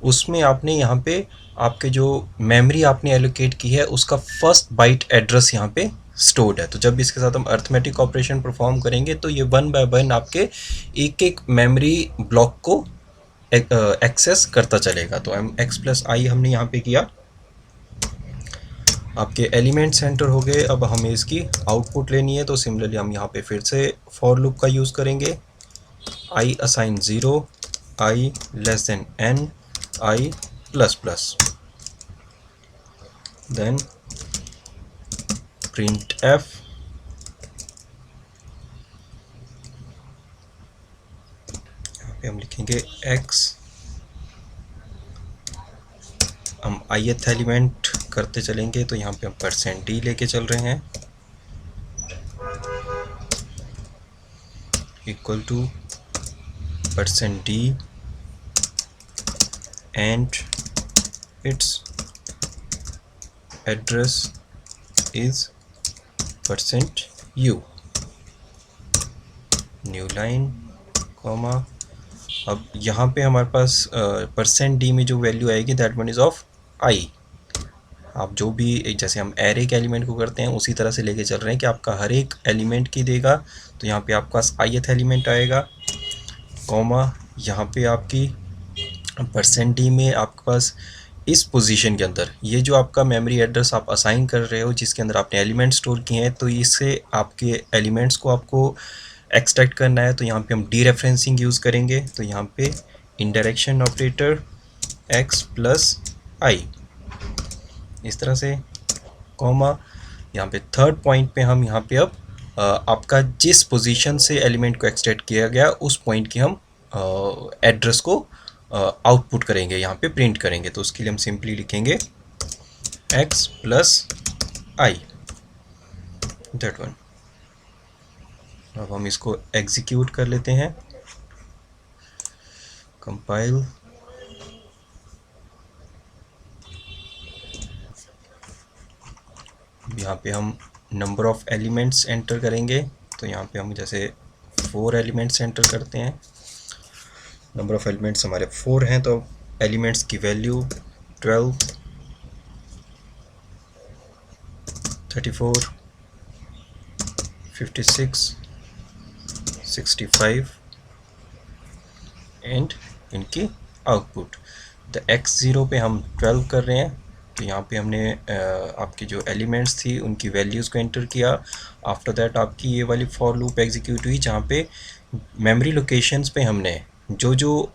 उसमें आपने यहाँ पे आपके जो मेमोरी आपने एलोकेट की है उसका फर्स्ट बाइट एड्रेस यहाँ पे स्टोर्ड है। तो जब इसके साथ हम अर्थमेटिक ऑपरेशन परफॉर्म करेंगे तो ये 1 बाय 1 आपके एक एक मेमोरी ब्लॉक को एक्सेस करता चलेगा। तो हम x प्लस आई हमने यहाँ पे किया, आपके एलिमेंट सेंटर हो गए। अब हमें इसकी आउटपुट लेनी है तो सिमिलरली हम यहाँ पे फिर से फॉर लूप का यूज़ करेंगे, i assign 0, i less than n, i plus plus, then printf यहाँ पे हम लिखेंगे x, हम ith एलिमेंट करते चलेंगे तो यहाँ पे हम %d लेके चल रहे हैं equal to %d and its address is %u, new line comma. अब यहाँ पे हमारे पास %d में जो वैल्यू आएगी that one is of i, आप जो भी जैसे हम एरे के एलिमेंट को करते हैं उसी तरह से लेके चल रहे हैं कि आपका हर एक एलिमेंट की देगा। तो यहाँ पे आपका ith एलिमेंट आएगा कॉमा, यहाँ पे आपकी %d में आपके पास इस पोजीशन के अंदर ये जो आपका मेमोरी एड्रेस आप असाइन कर रहे हो जिसके अंदर आपने एलिमेंट स्टोर किए हैं तो इससे आपके एलिमेंट्स को आपको एक्सट्रैक्ट करना है। तो यहाँ पे हम डीरेफरेंसिंग यूज़ करेंगे, तो यहाँ पे इनडायरेक्शन ऑपरेटर x प्लस आई इस तरह से कॉमा, यहाँ पे थर्ड पॉइंट पे हम यहाँ पे अब आपका जिस पोजीशन से एलिमेंट को एक्सट्रैक्ट किया गया उस पॉइंट की हम एड्रेस को आउटपुट करेंगे, यहाँ पे प्रिंट करेंगे। तो उसके लिए हम सिंपली लिखेंगे x plus I, that one. अब हम इसको एग्जीक्यूट कर लेते हैं, कंपाइल। यहाँ पे हम नंबर ऑफ एलिमेंट्स एंटर करेंगे, तो यहाँ पे हम जैसे 4 एलिमेंट्स एंटर करते हैं। नंबर ऑफ एलिमेंट्स हमारे 4 हैं, तो एलिमेंट्स की वैल्यू 12, 34, 56, 65 एंड इनकी आउटपुट। द x0 पे हम 12 कर रहे हैं, तो यहाँ पे हमने आपकी जो एलिमेंट्स थी उनकी वैल्यूज़ को एंटर किया। आफ्टर दैट आपकी ये वाली फॉर लूप एग्जीक्यूट हुई, जहाँ पे मेमोरी लोकेशंस पे हमने जो जो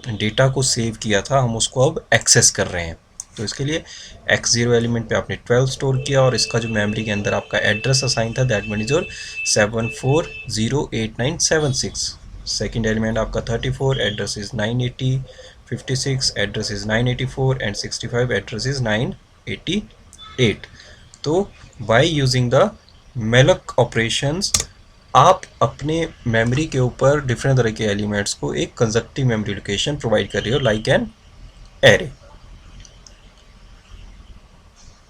डेटा को सेव किया था हम उसको अब एक्सेस कर रहे हैं। तो इसके लिए x0 एलिमेंट पे आपने 12 स्टोर किया, और इसका जो मेमोरी के अंदर आपका एड्रेस असाइन था that one is your 740896। Second element आपका 34, address is 980, 56 address is 984 and 65 address is 988। तो by using the malloc operations आप अपने मेमोरी के ऊपर डिफरेंट तरह के एलिमेंट्स को एक कंजक्टिव मेमोरी लोकेशन प्रोवाइड कर रही हो, लाइक एन एरे।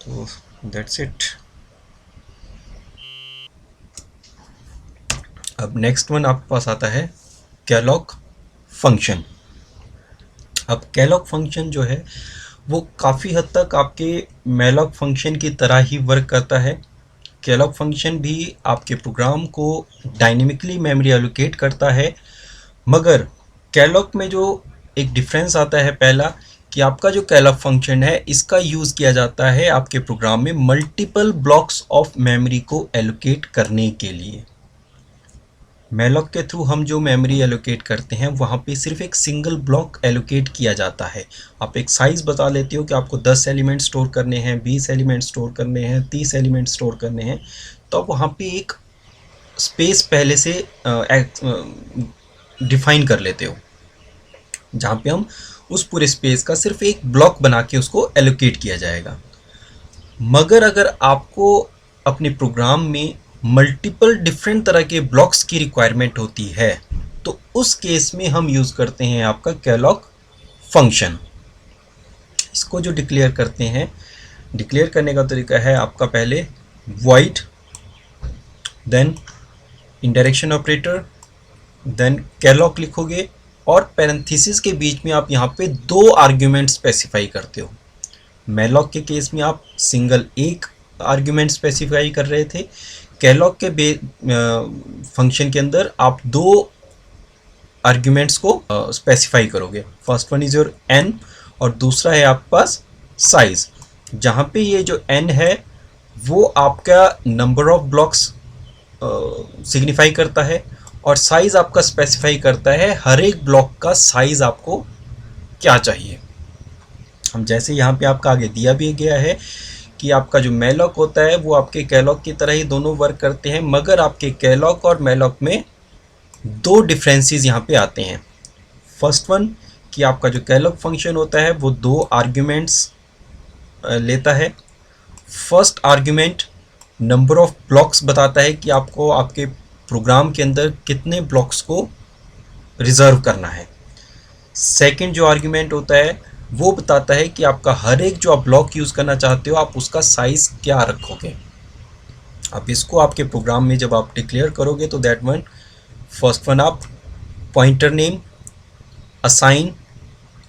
तो दैट्स इट। अब नेक्स्ट वन आपके पास आता है कैलॉग फंक्शन। अब कैलॉग फंक्शन जो है वो काफ़ी हद तक आपके malloc फंक्शन की तरह ही वर्क करता है। कैलॉग फंक्शन भी आपके प्रोग्राम को डायनेमिकली मेमोरी एलोकेट करता है, मगर कैलॉग में जो एक डिफरेंस आता है पहला, कि आपका जो कैलॉग फंक्शन है इसका यूज़ किया जाता है आपके प्रोग्राम में मल्टीपल ब्लॉक्स ऑफ मेमोरी को एलोकेट करने के लिए। malloc के थ्रू हम जो मेमोरी एलोकेट करते हैं वहाँ पे सिर्फ एक सिंगल ब्लॉक एलोकेट किया जाता है। आप एक साइज़ बता लेते हो कि आपको 10 एलिमेंट स्टोर करने हैं, 20 एलिमेंट स्टोर करने हैं, 30 एलिमेंट स्टोर करने हैं, तो आप वहाँ पे एक स्पेस पहले से डिफाइन कर लेते हो, जहाँ पे हम उस पूरे स्पेस का सिर्फ एक ब्लॉक बना के उसको एलोकेट किया जाएगा। मगर अगर आपको अपने प्रोग्राम में मल्टीपल डिफरेंट तरह के ब्लॉक्स की रिक्वायरमेंट होती है, तो उस केस में हम यूज़ करते हैं आपका कैलॉग फंक्शन। इसको जो डिक्लेयर करते हैं, डिक्लेयर करने का तरीका है आपका पहले void, then indirection operator, then calloc लिखोगे, और पैरेंथेसिस के बीच में आप यहाँ पे 2 आर्ग्यूमेंट स्पेसिफाई करते हो। malloc के केस में आप सिंगल एक आर्ग्यूमेंट स्पेसिफाई कर रहे थे, कैलॉग के फंक्शन के अंदर आप 2 आर्ग्यूमेंट्स को स्पेसिफाई करोगे। First one is your n और दूसरा है आपके पास साइज, जहाँ पे ये जो n है वो आपका नंबर ऑफ ब्लॉक्स सिग्निफाई करता है, और साइज आपका स्पेसिफाई करता है हर एक ब्लॉक का साइज आपको क्या चाहिए। हम जैसे यहाँ पे आपका आगे दिया भी गया है कि आपका जो malloc होता है वो आपके कैलॉग की तरह ही दोनों वर्क करते हैं, मगर आपके कैलॉग और malloc में 2 डिफरेंसेस यहाँ पे आते हैं। फर्स्ट वन कि आपका जो कैलॉग फंक्शन होता है वो 2 आर्ग्यूमेंट्स लेता है। First argument number of blocks बताता है कि आपको आपके प्रोग्राम के अंदर कितने ब्लॉक्स को रिजर्व करना है। सेकंड जो आर्ग्यूमेंट होता है वो बताता है कि आपका हर एक जो आप ब्लॉक यूज़ करना चाहते हो आप उसका साइज़ क्या रखोगे। अब इसको आपके प्रोग्राम में जब आप डिक्लेयर करोगे तो दैट वन, फर्स्ट वन आप पॉइंटर नेम असाइन।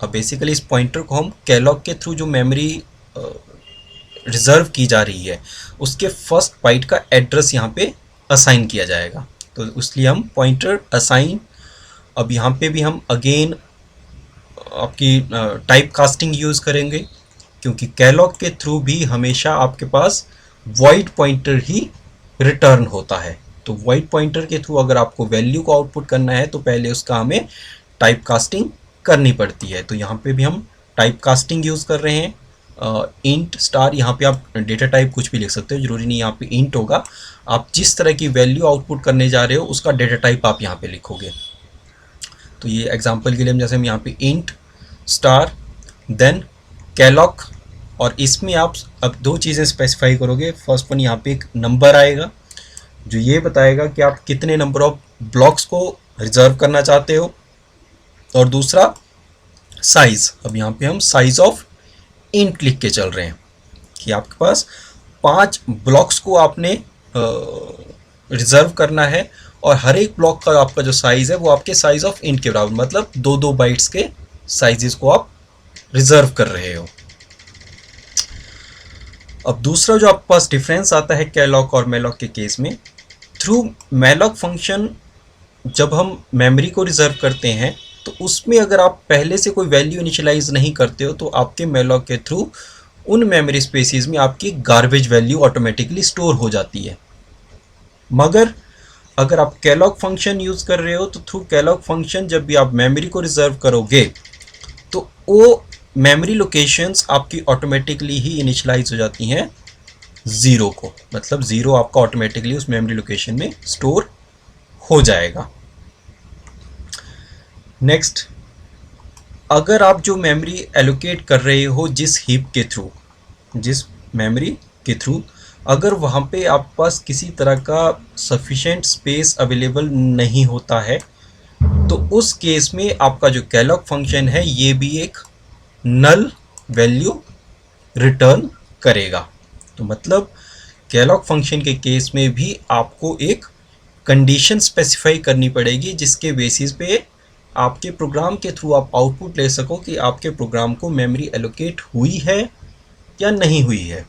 अब बेसिकली इस पॉइंटर को हम कैलॉग के थ्रू जो मेमोरी रिज़र्व की जा रही है उसके फर्स्ट बाइट का एड्रेस यहाँ पे असाइन किया जाएगा, तो इसलिए हम पॉइंटर असाइन। अब यहाँ पे भी हम अगेन आपकी टाइप कास्टिंग यूज़ करेंगे, क्योंकि कैलॉग के थ्रू भी हमेशा आपके पास वॉइड पॉइंटर ही रिटर्न होता है। तो वॉइड पॉइंटर के थ्रू अगर आपको वैल्यू को आउटपुट करना है तो पहले उसका हमें टाइप कास्टिंग करनी पड़ती है। तो यहाँ पे भी हम टाइप कास्टिंग यूज़ कर रहे हैं। इंट स्टार, यहाँ पे आप डेटा टाइप कुछ भी लिख सकते हो, ज़रूरी नहीं यहाँ पे इंट होगा। आप जिस तरह की वैल्यू आउटपुट करने जा रहे हो उसका डेटा टाइप आप यहाँ पे लिखोगे। तो ये एग्जांपल के लिए हम जैसे हम यहाँ पे इंट स्टार देन कैलॉग और इसमें आप अब दो चीज़ें स्पेसिफाई करोगे। फर्स्ट वन, यहाँ पे एक नंबर आएगा जो ये बताएगा कि आप कितने नंबर ऑफ ब्लॉक्स को रिजर्व करना चाहते हो, और दूसरा साइज। अब यहाँ पे हम साइज ऑफ इंट लिख के चल रहे हैं कि आपके पास 5 ब्लॉक्स को आपने रिजर्व करना है, और हर एक ब्लॉक का आपका जो साइज है वो आपके साइज ऑफ इंट के बराबर, मतलब 2-2 बाइट्स के साइजेस को आप रिजर्व कर रहे हो। अब दूसरा जो आपके पास डिफरेंस आता है कैलॉक और मेलॉक के केस में, थ्रू मेलॉक फंक्शन जब हम मेमोरी को रिजर्व करते हैं तो उसमें अगर आप पहले से कोई वैल्यू इनिशियलाइज नहीं करते हो तो आपके मेलॉक के थ्रू उन मेमोरी स्पेसेस में आपकी गार्बेज वैल्यू ऑटोमेटिकली स्टोर हो जाती है। मगर अगर आप कैलॉक फंक्शन यूज़ कर रहे हो तो थ्रू कैलॉक फंक्शन जब भी आप मेमोरी को रिजर्व करोगे तो वो मेमोरी लोकेशंस आपकी ऑटोमेटिकली ही इनिशियलाइज हो जाती हैं ज़ीरो को, मतलब ज़ीरो आपका ऑटोमेटिकली उस मेमोरी लोकेशन में स्टोर हो जाएगा। नेक्स्ट, अगर आप जो मेमोरी एलोकेट कर रहे हो जिस हीप के थ्रू, जिस मेमोरी के थ्रू, अगर वहाँ पे आपके पास किसी तरह का सफिशेंट स्पेस अवेलेबल नहीं होता है तो उस केस में आपका जो कैलॉक फंक्शन है ये भी एक नल वैल्यू रिटर्न करेगा। तो मतलब कैलॉक फंक्शन के केस में भी आपको एक कंडीशन स्पेसिफाई करनी पड़ेगी जिसके बेसिस पे आपके प्रोग्राम के थ्रू आप आउटपुट ले सको कि आपके प्रोग्राम को मेमोरी एलोकेट हुई है या नहीं हुई है।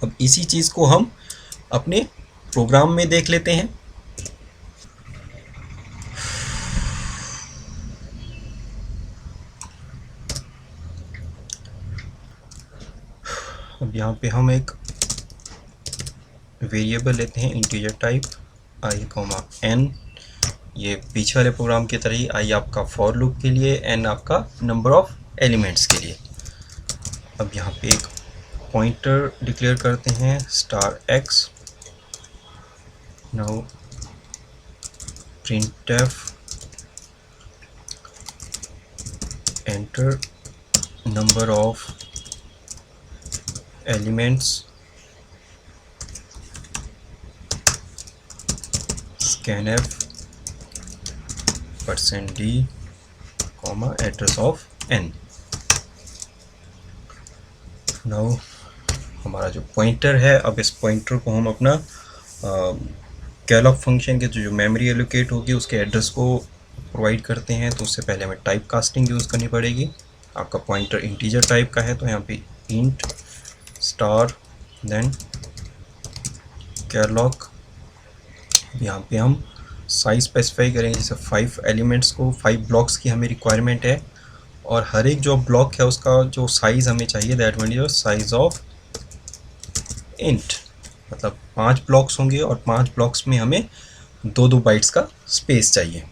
अब इसी चीज़ को हम अपने प्रोग्राम में देख लेते हैं। अब यहाँ पे हम एक वेरिएबल लेते हैं इंटीजर टाइप i, n। ये पीछे वाले प्रोग्राम की तरह ही i आपका फॉर लूप के लिए, n आपका नंबर ऑफ एलिमेंट्स के लिए। अब यहाँ पे एक पॉइंटर डिक्लेयर करते हैं $x। Now printf enter number of elements scanf %d, address of n। Now हमारा जो पॉइंटर है, अब इस पॉइंटर को हम अपना कैलॉक फंक्शन के जो मेमोरी एलोकेट होगी उसके एड्रेस को प्रोवाइड करते हैं। तो उससे पहले हमें टाइप कास्टिंग यूज़ करनी पड़ेगी। आपका पॉइंटर इंटीजर टाइप का है तो यहाँ पे इंट स्टार देन कैलॉक। यहाँ पे हम साइज स्पेसिफाई करेंगे, जैसे 5 एलिमेंट्स को 5 ब्लॉक्स की हमें रिक्वायरमेंट है, और हर एक जो ब्लॉक है उसका जो साइज़ हमें चाहिए that mean your size of int, मतलब 5 ब्लॉक्स होंगे और 5 ब्लॉक्स में हमें 2-2 बाइट्स का स्पेस चाहिए।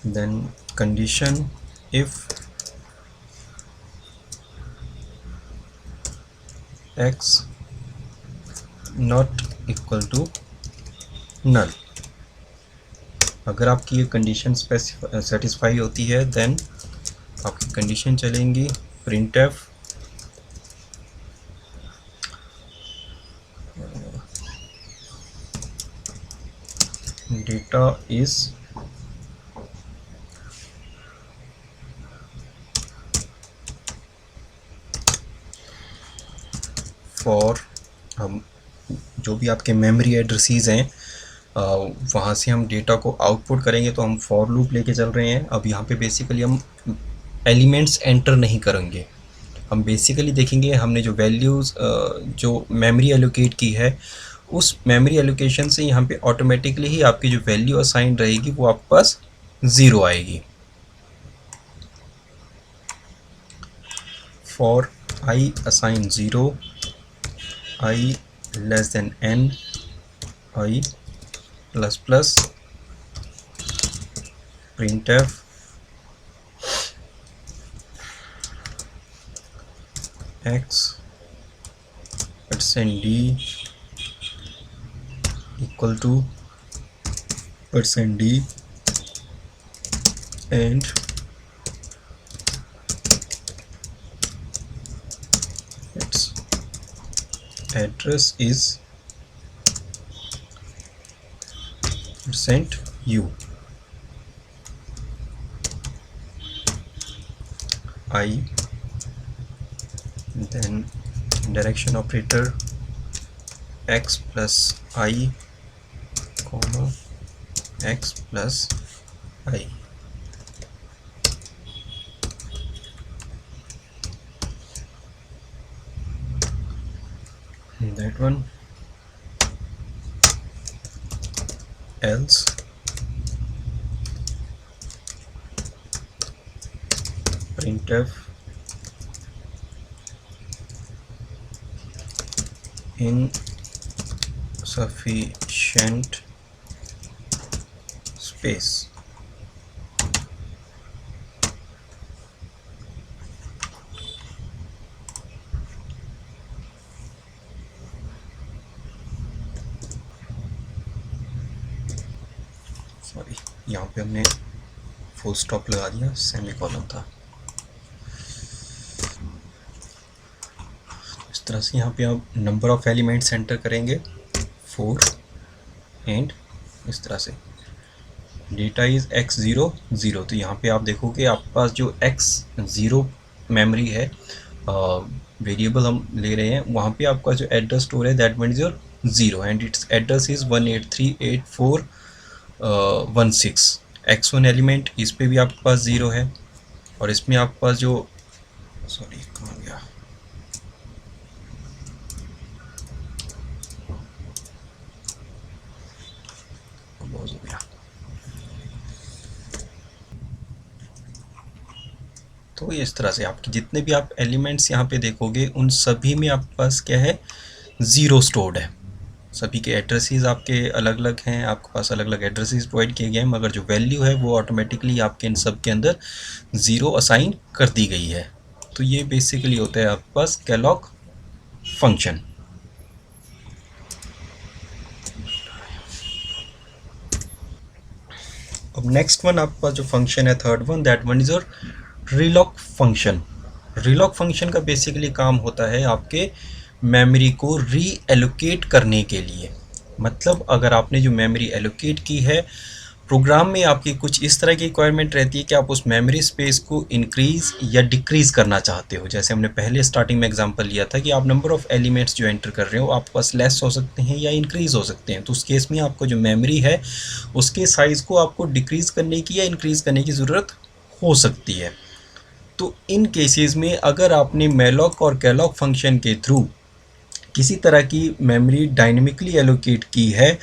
Then condition if x not equal to null. अगर आपकी ये कंडीशन सेटिस्फाई होती है देन आपकी कंडीशन चलेंगी printf डेटा इज फॉर, हम जो भी आपके मेमोरी एड्रेसेस हैं वहाँ से हम डेटा को आउटपुट करेंगे, तो हम फॉर लूप लेके चल रहे हैं। अब यहाँ पे बेसिकली हम एलिमेंट्स एंटर नहीं करेंगे, हम बेसिकली देखेंगे हमने जो वैल्यूज़ जो मेमोरी एलोकेट की है उस मेमोरी एलोकेशन से यहाँ पे ऑटोमेटिकली ही आपकी जो वैल्यू असाइन रहेगी वो आपके पास 0 आएगी। For i assign 0, i less than n, i plus plus, printf x %d equal to %d and address is %u I, then direction operator x plus I, comma x plus I. That one, else printf insufficient space. Sorry, यहाँ पे हमने full stop लगा दिया, semicolon था। इस तरह से यहाँ पे आप नंबर ऑफ एलिमेंट्स एंटर करेंगे 4 एंड इस तरह से डेटा इज़ x0 0। तो यहाँ पे आप देखोगे आपके पास जो x0 मेमोरी है, वेरिएबल हम ले रहे हैं, वहाँ पे आपका जो एड्रेस स्टोर है that means your 0 and its address is 1838416। x1 element इस पे भी आपके पास 0 है, और इसमें आपके पास जो सॉरी कहाँ गया, क्लोज हो गया। तो इस तरह से आपके जितने भी आप एलिमेंट्स यहाँ पे देखोगे उन सभी में आपके पास क्या है, 0 स्टोर्ड है। सभी के एड्रेसेस आपके अलग अलग हैं, आपके पास अलग अलग एड्रेसेस प्रोवाइड किए गए हैं, मगर जो वैल्यू है वो ऑटोमेटिकली आपके इन सब के अंदर 0 असाइन कर दी गई है। तो ये बेसिकली होता है आपके पास कैलॉग फंक्शन। अब नेक्स्ट वन आपके पास जो फंक्शन है, third one, that one is your realloc function. Realloc function का बेसिकली काम होता है आपके मेमोरी को रीएलोकेट करने के लिए। मतलब अगर आपने जो मेमोरी एलोकेट की है, प्रोग्राम में आपकी कुछ इस तरह की रिक्वायरमेंट रहती है कि आप उस मेमोरी स्पेस को इंक्रीज़ या डिक्रीज़ करना चाहते हो। जैसे हमने पहले स्टार्टिंग में एग्जांपल लिया था कि आप नंबर ऑफ़ एलिमेंट्स जो एंटर कर रहे हो आपके पास लेस हो सकते हैं या इंक्रीज़ हो सकते हैं। तो उस केस में आपको जो मेमोरी है उसके साइज़ को आपको डिक्रीज़ करने की या इंक्रीज़ करने की ज़रूरत हो सकती है। तो इन केसेस में अगर आपने मेलॉक और कैलॉग फंक्शन के थ्रू किसी तरह की मेमोरी डायनेमिकली एलोकेट की है,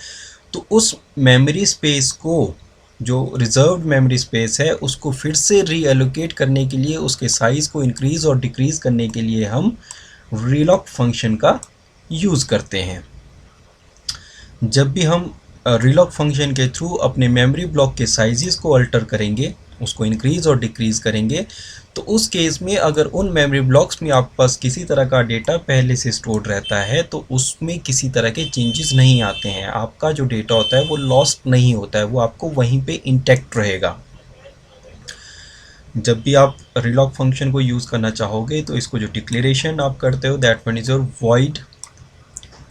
तो उस मेमोरी स्पेस को, जो रिजर्व्ड मेमोरी स्पेस है, उसको फिर से रीएलोकेट करने के लिए, उसके साइज़ को इंक्रीज़ और डिक्रीज़ करने के लिए हम रीलॉक फंक्शन का यूज़ करते हैं। जब भी हम रीलॉक फंक्शन के थ्रू अपने मेमोरी ब्लॉक के साइज़ को अल्टर करेंगे, उसको इंक्रीज़ और डिक्रीज़ करेंगे, तो उस केस में अगर उन मेमोरी ब्लॉक्स में आपके पास किसी तरह का डेटा पहले से स्टोर रहता है तो उसमें किसी तरह के चेंजेस नहीं आते हैं। आपका जो डेटा होता है वो लॉस्ट नहीं होता है, वो आपको वहीं पे इंटैक्ट रहेगा। जब भी आप रीलॉक फंक्शन को यूज़ करना चाहोगे तो इसको जो डिक्लेरेशन आप करते हो that one is your void,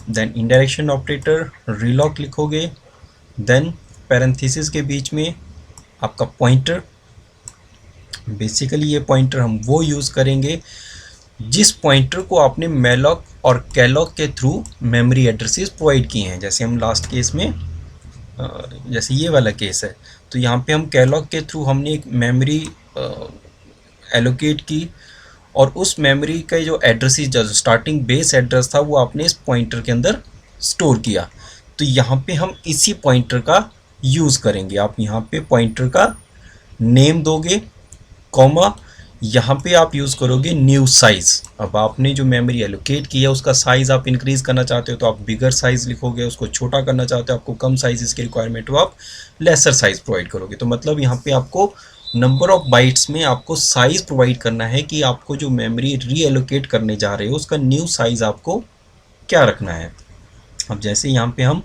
then indirection operator realloc लिखोगे, देन पैरेंथेसिस के बीच में आपका पॉइंटर। बेसिकली ये पॉइंटर हम वो यूज़ करेंगे जिस पॉइंटर को आपने मेलॉक और कैलॉग के थ्रू मेमोरी एड्रेसेस प्रोवाइड किए हैं। जैसे हम लास्ट केस में जैसे ये वाला केस है, तो यहाँ पे हम कैलॉग के थ्रू हमने एक मेमोरी एलोकेट की और उस मेमोरी का जो एड्रेसेस, जो स्टार्टिंग बेस एड्रेस था, वो आपने इस पॉइंटर के अंदर स्टोर किया। तो यहाँ पे हम इसी पॉइंटर का यूज़ करेंगे। आप यहाँ पे पॉइंटर का नेम दोगे, कॉमा यहाँ पे आप यूज़ करोगे न्यू साइज़। अब आपने जो मेमोरी एलोकेट की है उसका साइज़ आप इंक्रीज़ करना चाहते हो तो आप बिगर साइज़ लिखोगे, उसको छोटा करना चाहते हो, आपको कम साइज़ इसकी रिक्वायरमेंट हो, आप लेसर साइज़ प्रोवाइड करोगे। तो मतलब यहाँ पे आपको नंबर ऑफ़ बाइट्स में आपको साइज़ प्रोवाइड करना है कि आपको जो मेमोरी रीएलोकेट करने जा रहे हो उसका न्यू साइज़ आपको क्या रखना है। अब जैसे यहाँ पे हम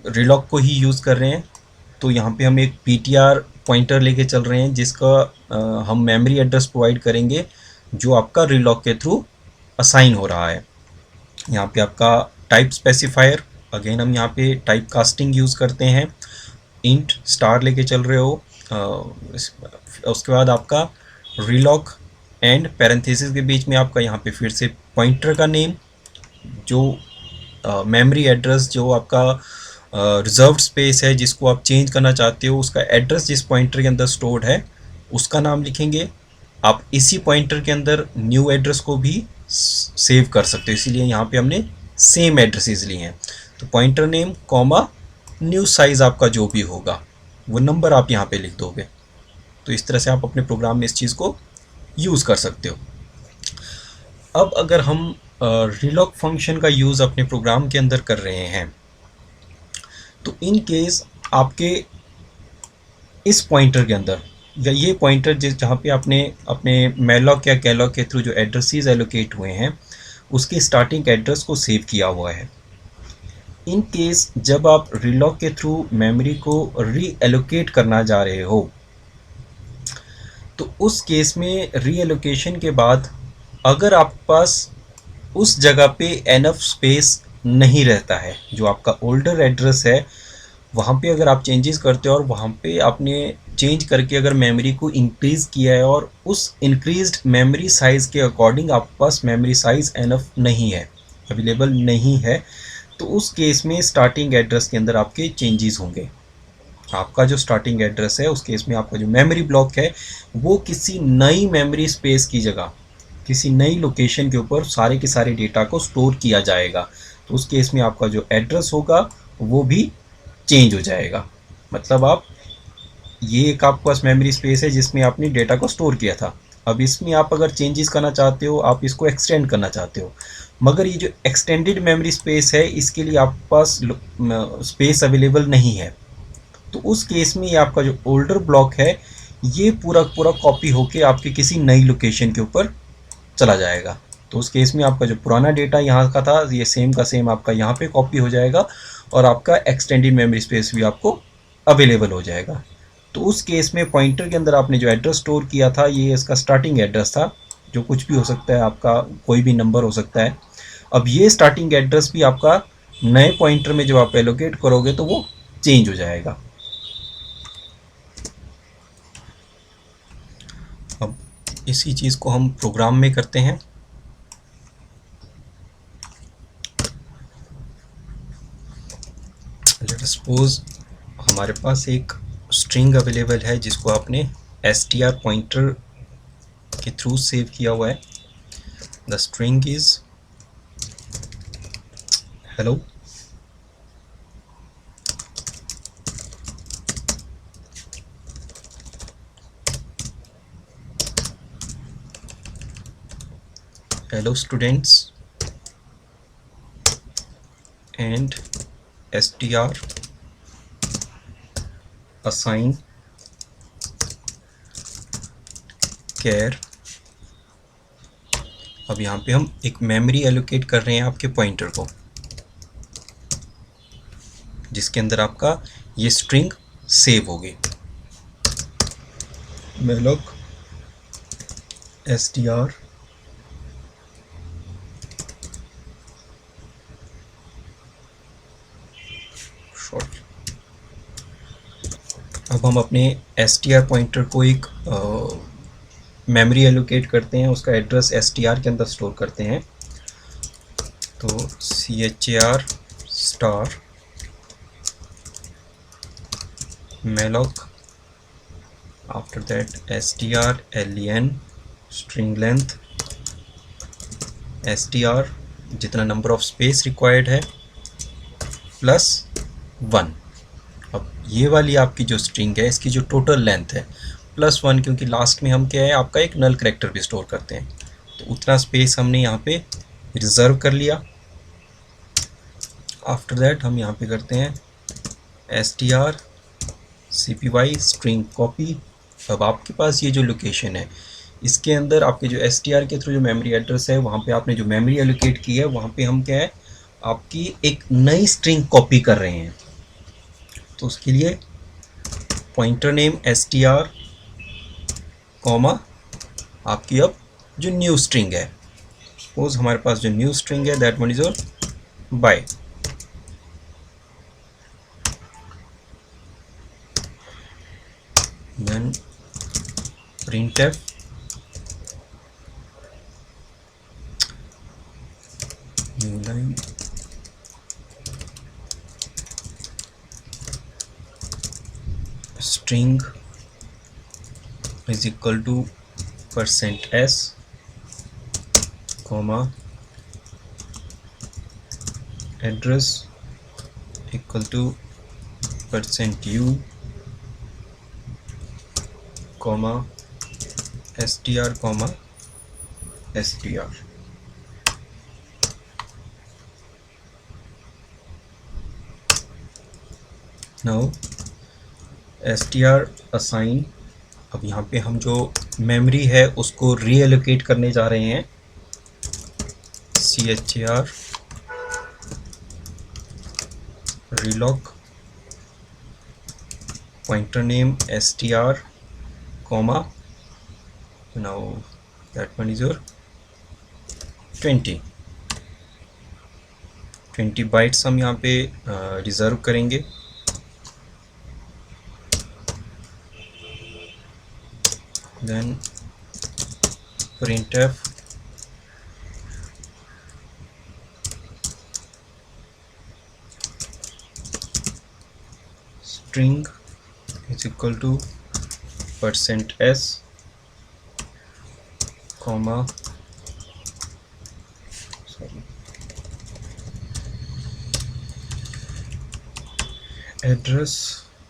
रीलॉक को ही यूज़ कर रहे हैं, तो यहाँ पे हम एक ptr पॉइंटर लेके चल रहे हैं जिसका हम मेमोरी एड्रेस प्रोवाइड करेंगे जो आपका रीलॉक के थ्रू असाइन हो रहा है। यहाँ पे आपका टाइप स्पेसिफायर, अगेन हम यहाँ पे टाइप कास्टिंग यूज़ करते हैं, इंट स्टार लेके चल रहे हो। उसके बाद आपका रिलॉक एंड पैरेंथेसिस के बीच में आपका यहाँ पे फिर से पॉइंटर का नेम, जो मेमोरी एड्रेस, जो आपका रिजर्व्ड स्पेस है जिसको आप चेंज करना चाहते हो, उसका एड्रेस जिस पॉइंटर के अंदर स्टोर्ड है उसका नाम लिखेंगे। आप इसी पॉइंटर के अंदर न्यू एड्रेस को भी सेव कर सकते हो, इसीलिए यहाँ पे हमने सेम एड्रेसेस लिए हैं। तो pointer name comma new size आपका जो भी होगा वो नंबर आप यहाँ पे लिख दोगे। तो इस तरह से आप अपने प्रोग्राम में इस चीज़ को यूज़ कर सकते हो। अब अगर हम रिलॉक फंक्शन का यूज़ अपने प्रोग्राम के अंदर कर रहे हैं, तो इन केस आपके इस पॉइंटर के अंदर, या ये पॉइंटर जहाँ पे आपने अपने मेलॉक या कैलॉक के थ्रू जो एड्रेसेस एलोकेट हुए हैं उसके स्टार्टिंग एड्रेस को सेव किया हुआ है। इन केस जब आप रिलॉक के थ्रू मेमोरी को री एलोकेट करना जा रहे हो, तो उस केस में री एलोकेशन के बाद अगर आपके पास उस जगह पे एनफ स्पेस नहीं रहता है, जो आपका ओल्डर एड्रेस है वहाँ पे अगर आप चेंजेस करते हो और वहाँ पे आपने चेंज करके अगर मेमोरी को इंक्रीज़ किया है और उस इंक्रीज्ड मेमोरी साइज़ के अकॉर्डिंग आपके पास मेमोरी साइज़ एनफ नहीं है, अवेलेबल नहीं है, तो उस केस में स्टार्टिंग एड्रेस के अंदर आपके चेंजेस होंगे। आपका जो स्टार्टिंग एड्रेस है उस केस में आपका जो मेमोरी ब्लॉक है वो किसी नई मेमोरी स्पेस की जगह किसी नई लोकेशन के ऊपर सारे के सारे डेटा को स्टोर किया जाएगा। तो उस केस में आपका जो एड्रेस होगा वो भी चेंज हो जाएगा। मतलब आप ये एक आपके पास मेमोरी स्पेस है जिसमें आपने डेटा को स्टोर किया था, अब इसमें आप अगर चेंजेस करना चाहते हो, आप इसको एक्सटेंड करना चाहते हो, मगर ये जो एक्सटेंडेड मेमोरी स्पेस है इसके लिए आपके पास स्पेस अवेलेबल नहीं है। तो उस केस में ये आपका जो ओल्डर ब्लॉक है ये पूरा पूरा कॉपी होके आपके किसी नई लोकेशन के ऊपर चला जाएगा। तो उस केस में आपका जो पुराना डेटा यहाँ का था ये सेम का सेम आपका यहाँ पे कॉपी हो जाएगा और आपका एक्सटेंडेड मेमोरी स्पेस भी आपको अवेलेबल हो जाएगा। तो उस केस में पॉइंटर के अंदर आपने जो एड्रेस स्टोर किया था ये इसका स्टार्टिंग एड्रेस था, जो कुछ भी हो सकता है, आपका कोई भी नंबर हो सकता है। अब ये स्टार्टिंग एड्रेस भी आपका नए पॉइंटर में जब आप एलोकेट करोगे तो वो चेंज हो जाएगा। अब इसी चीज़ को हम प्रोग्राम में करते हैं। लेट सपोज हमारे पास एक स्ट्रिंग अवेलेबल है जिसको आपने str पॉइंटर के थ्रू सेव किया हुआ है। The string is hello. Hello students and str assign care। अब यहाँ पे हम एक मेमोरी एलोकेट कर रहे हैं आपके पॉइंटर को, जिसके अंदर आपका ये स्ट्रिंग सेव होगी। malloc str short. अब हम अपने str पॉइंटर को एक मेमोरी एलोकेट करते हैं, उसका एड्रेस str के अंदर स्टोर करते हैं। तो char star malloc, after that str len string length str जितना नंबर ऑफ स्पेस रिक्वायर्ड है +1। अब ये वाली आपकी जो स्ट्रिंग है इसकी जो टोटल लेंथ है +1, क्योंकि लास्ट में हम क्या है आपका एक नल कैरेक्टर भी स्टोर करते हैं, तो उतना स्पेस हमने यहाँ पे रिजर्व कर लिया। आफ्टर दैट हम यहाँ पे करते हैं str cpy स्ट्रिंग कॉपी। अब आपके पास ये जो लोकेशन है इसके अंदर आपके जो str के थ्रू जो मेमोरी एड्रेस है वहाँ पे आपने जो मेमोरी एलोकेट की है वहाँ पे हम क्या है आपकी एक नई स्ट्रिंग कॉपी कर रहे हैं। तो उसके लिए पॉइंटर नेम str कॉमा आपकी अब जो न्यू स्ट्रिंग है सपोज हमारे पास जो न्यू स्ट्रिंग है that one is your by. देन printf new line string is equal to %s comma address equal to %u comma str comma str। Now str assign, अब यहाँ पे हम जो मेमोरी है उसको रीएलोकेट करने जा रहे हैं। char reloc pointer name str comma now that one is your 20 bytes हम यहाँ पे रिजर्व करेंगे। देन printf string is equal to %s comma address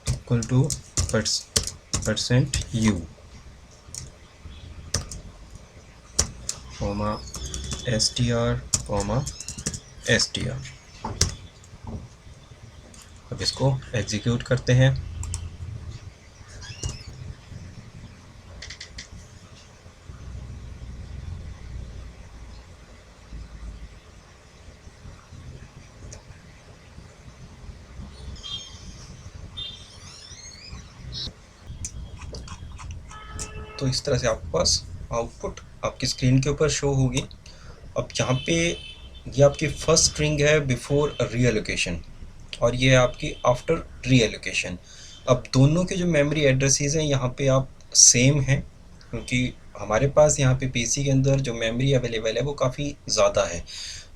equal to %u comma str comma str। अब इसको एग्जीक्यूट करते हैं। तो इस तरह से आपके पास आउटपुट आपकी स्क्रीन के ऊपर शो होगी। अब यहाँ पे ये आपकी फर्स्ट स्ट्रिंग है बिफोर रीएलोकेशन और ये है आपकी आफ्टर रीएलोकेशन। अब दोनों के जो मेमोरी एड्रेसेस हैं यहाँ पे आप सेम हैं, क्योंकि हमारे पास यहाँ पे पीसी के अंदर जो मेमोरी अवेलेबल है वो काफ़ी ज़्यादा है।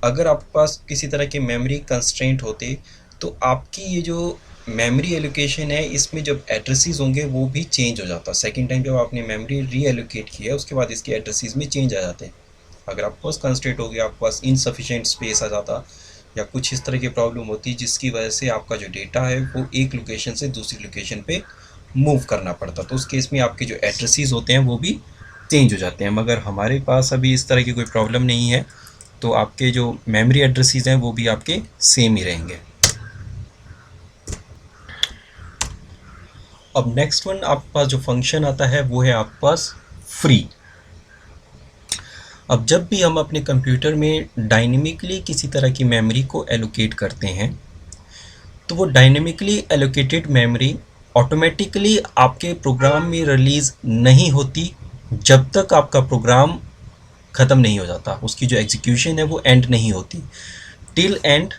अगर आपके पास किसी तरह के मेमोरी कंस्ट्रेंट होते तो आपकी ये जो मेमोरी एलोकेशन है इसमें जब एड्रेसेस होंगे वो भी चेंज हो जाता। सेकंड टाइम जब आपने मेमोरी रीएलोकेट किया है उसके बाद इसके एड्रेसेस में चेंज आ जाते हैं। अगर आपके पास कंस्ट्रेंट हो गया, आपके पास इनसफिशिएंट स्पेस आ जाता या कुछ इस तरह की प्रॉब्लम होती जिसकी वजह से आपका जो डेटा है वो एक लोकेशन से दूसरी लोकेशन पे मूव करना पड़ता, तो उस केस में आपके जो एड्रेसेस होते हैं वो भी चेंज हो जाते हैं। मगर हमारे पास अभी इस तरह की कोई प्रॉब्लम नहीं है, तो आपके जो मेमोरी एड्रेसेस हैं वो भी आपके सेम ही रहेंगे। अब नेक्स्ट वन आपके पास जो फंक्शन आता है वो है आपके पास फ्री। अब जब भी हम अपने कंप्यूटर में डायनेमिकली किसी तरह की मेमोरी को एलोकेट करते हैं तो वो डायनेमिकली एलोकेटेड मेमोरी ऑटोमेटिकली आपके प्रोग्राम में रिलीज़ नहीं होती जब तक आपका प्रोग्राम ख़त्म नहीं हो जाता, उसकी जो एग्जीक्यूशन है वो एंड नहीं होती। टिल एंड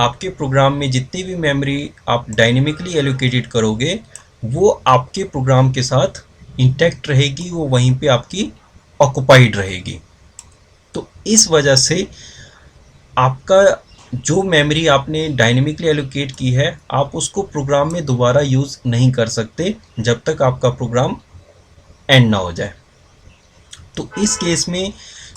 आपके प्रोग्राम में जितनी भी मेमोरी आप डायनेमिकली एलोकेटेड करोगे वो आपके प्रोग्राम के साथ इंटैक्ट रहेगी, वो वहीं पे आपकी ऑक्युपाइड रहेगी। तो इस वजह से आपका जो मेमोरी आपने डायनेमिकली एलोकेट की है आप उसको प्रोग्राम में दोबारा यूज़ नहीं कर सकते जब तक आपका प्रोग्राम एंड ना हो जाए। तो इस केस में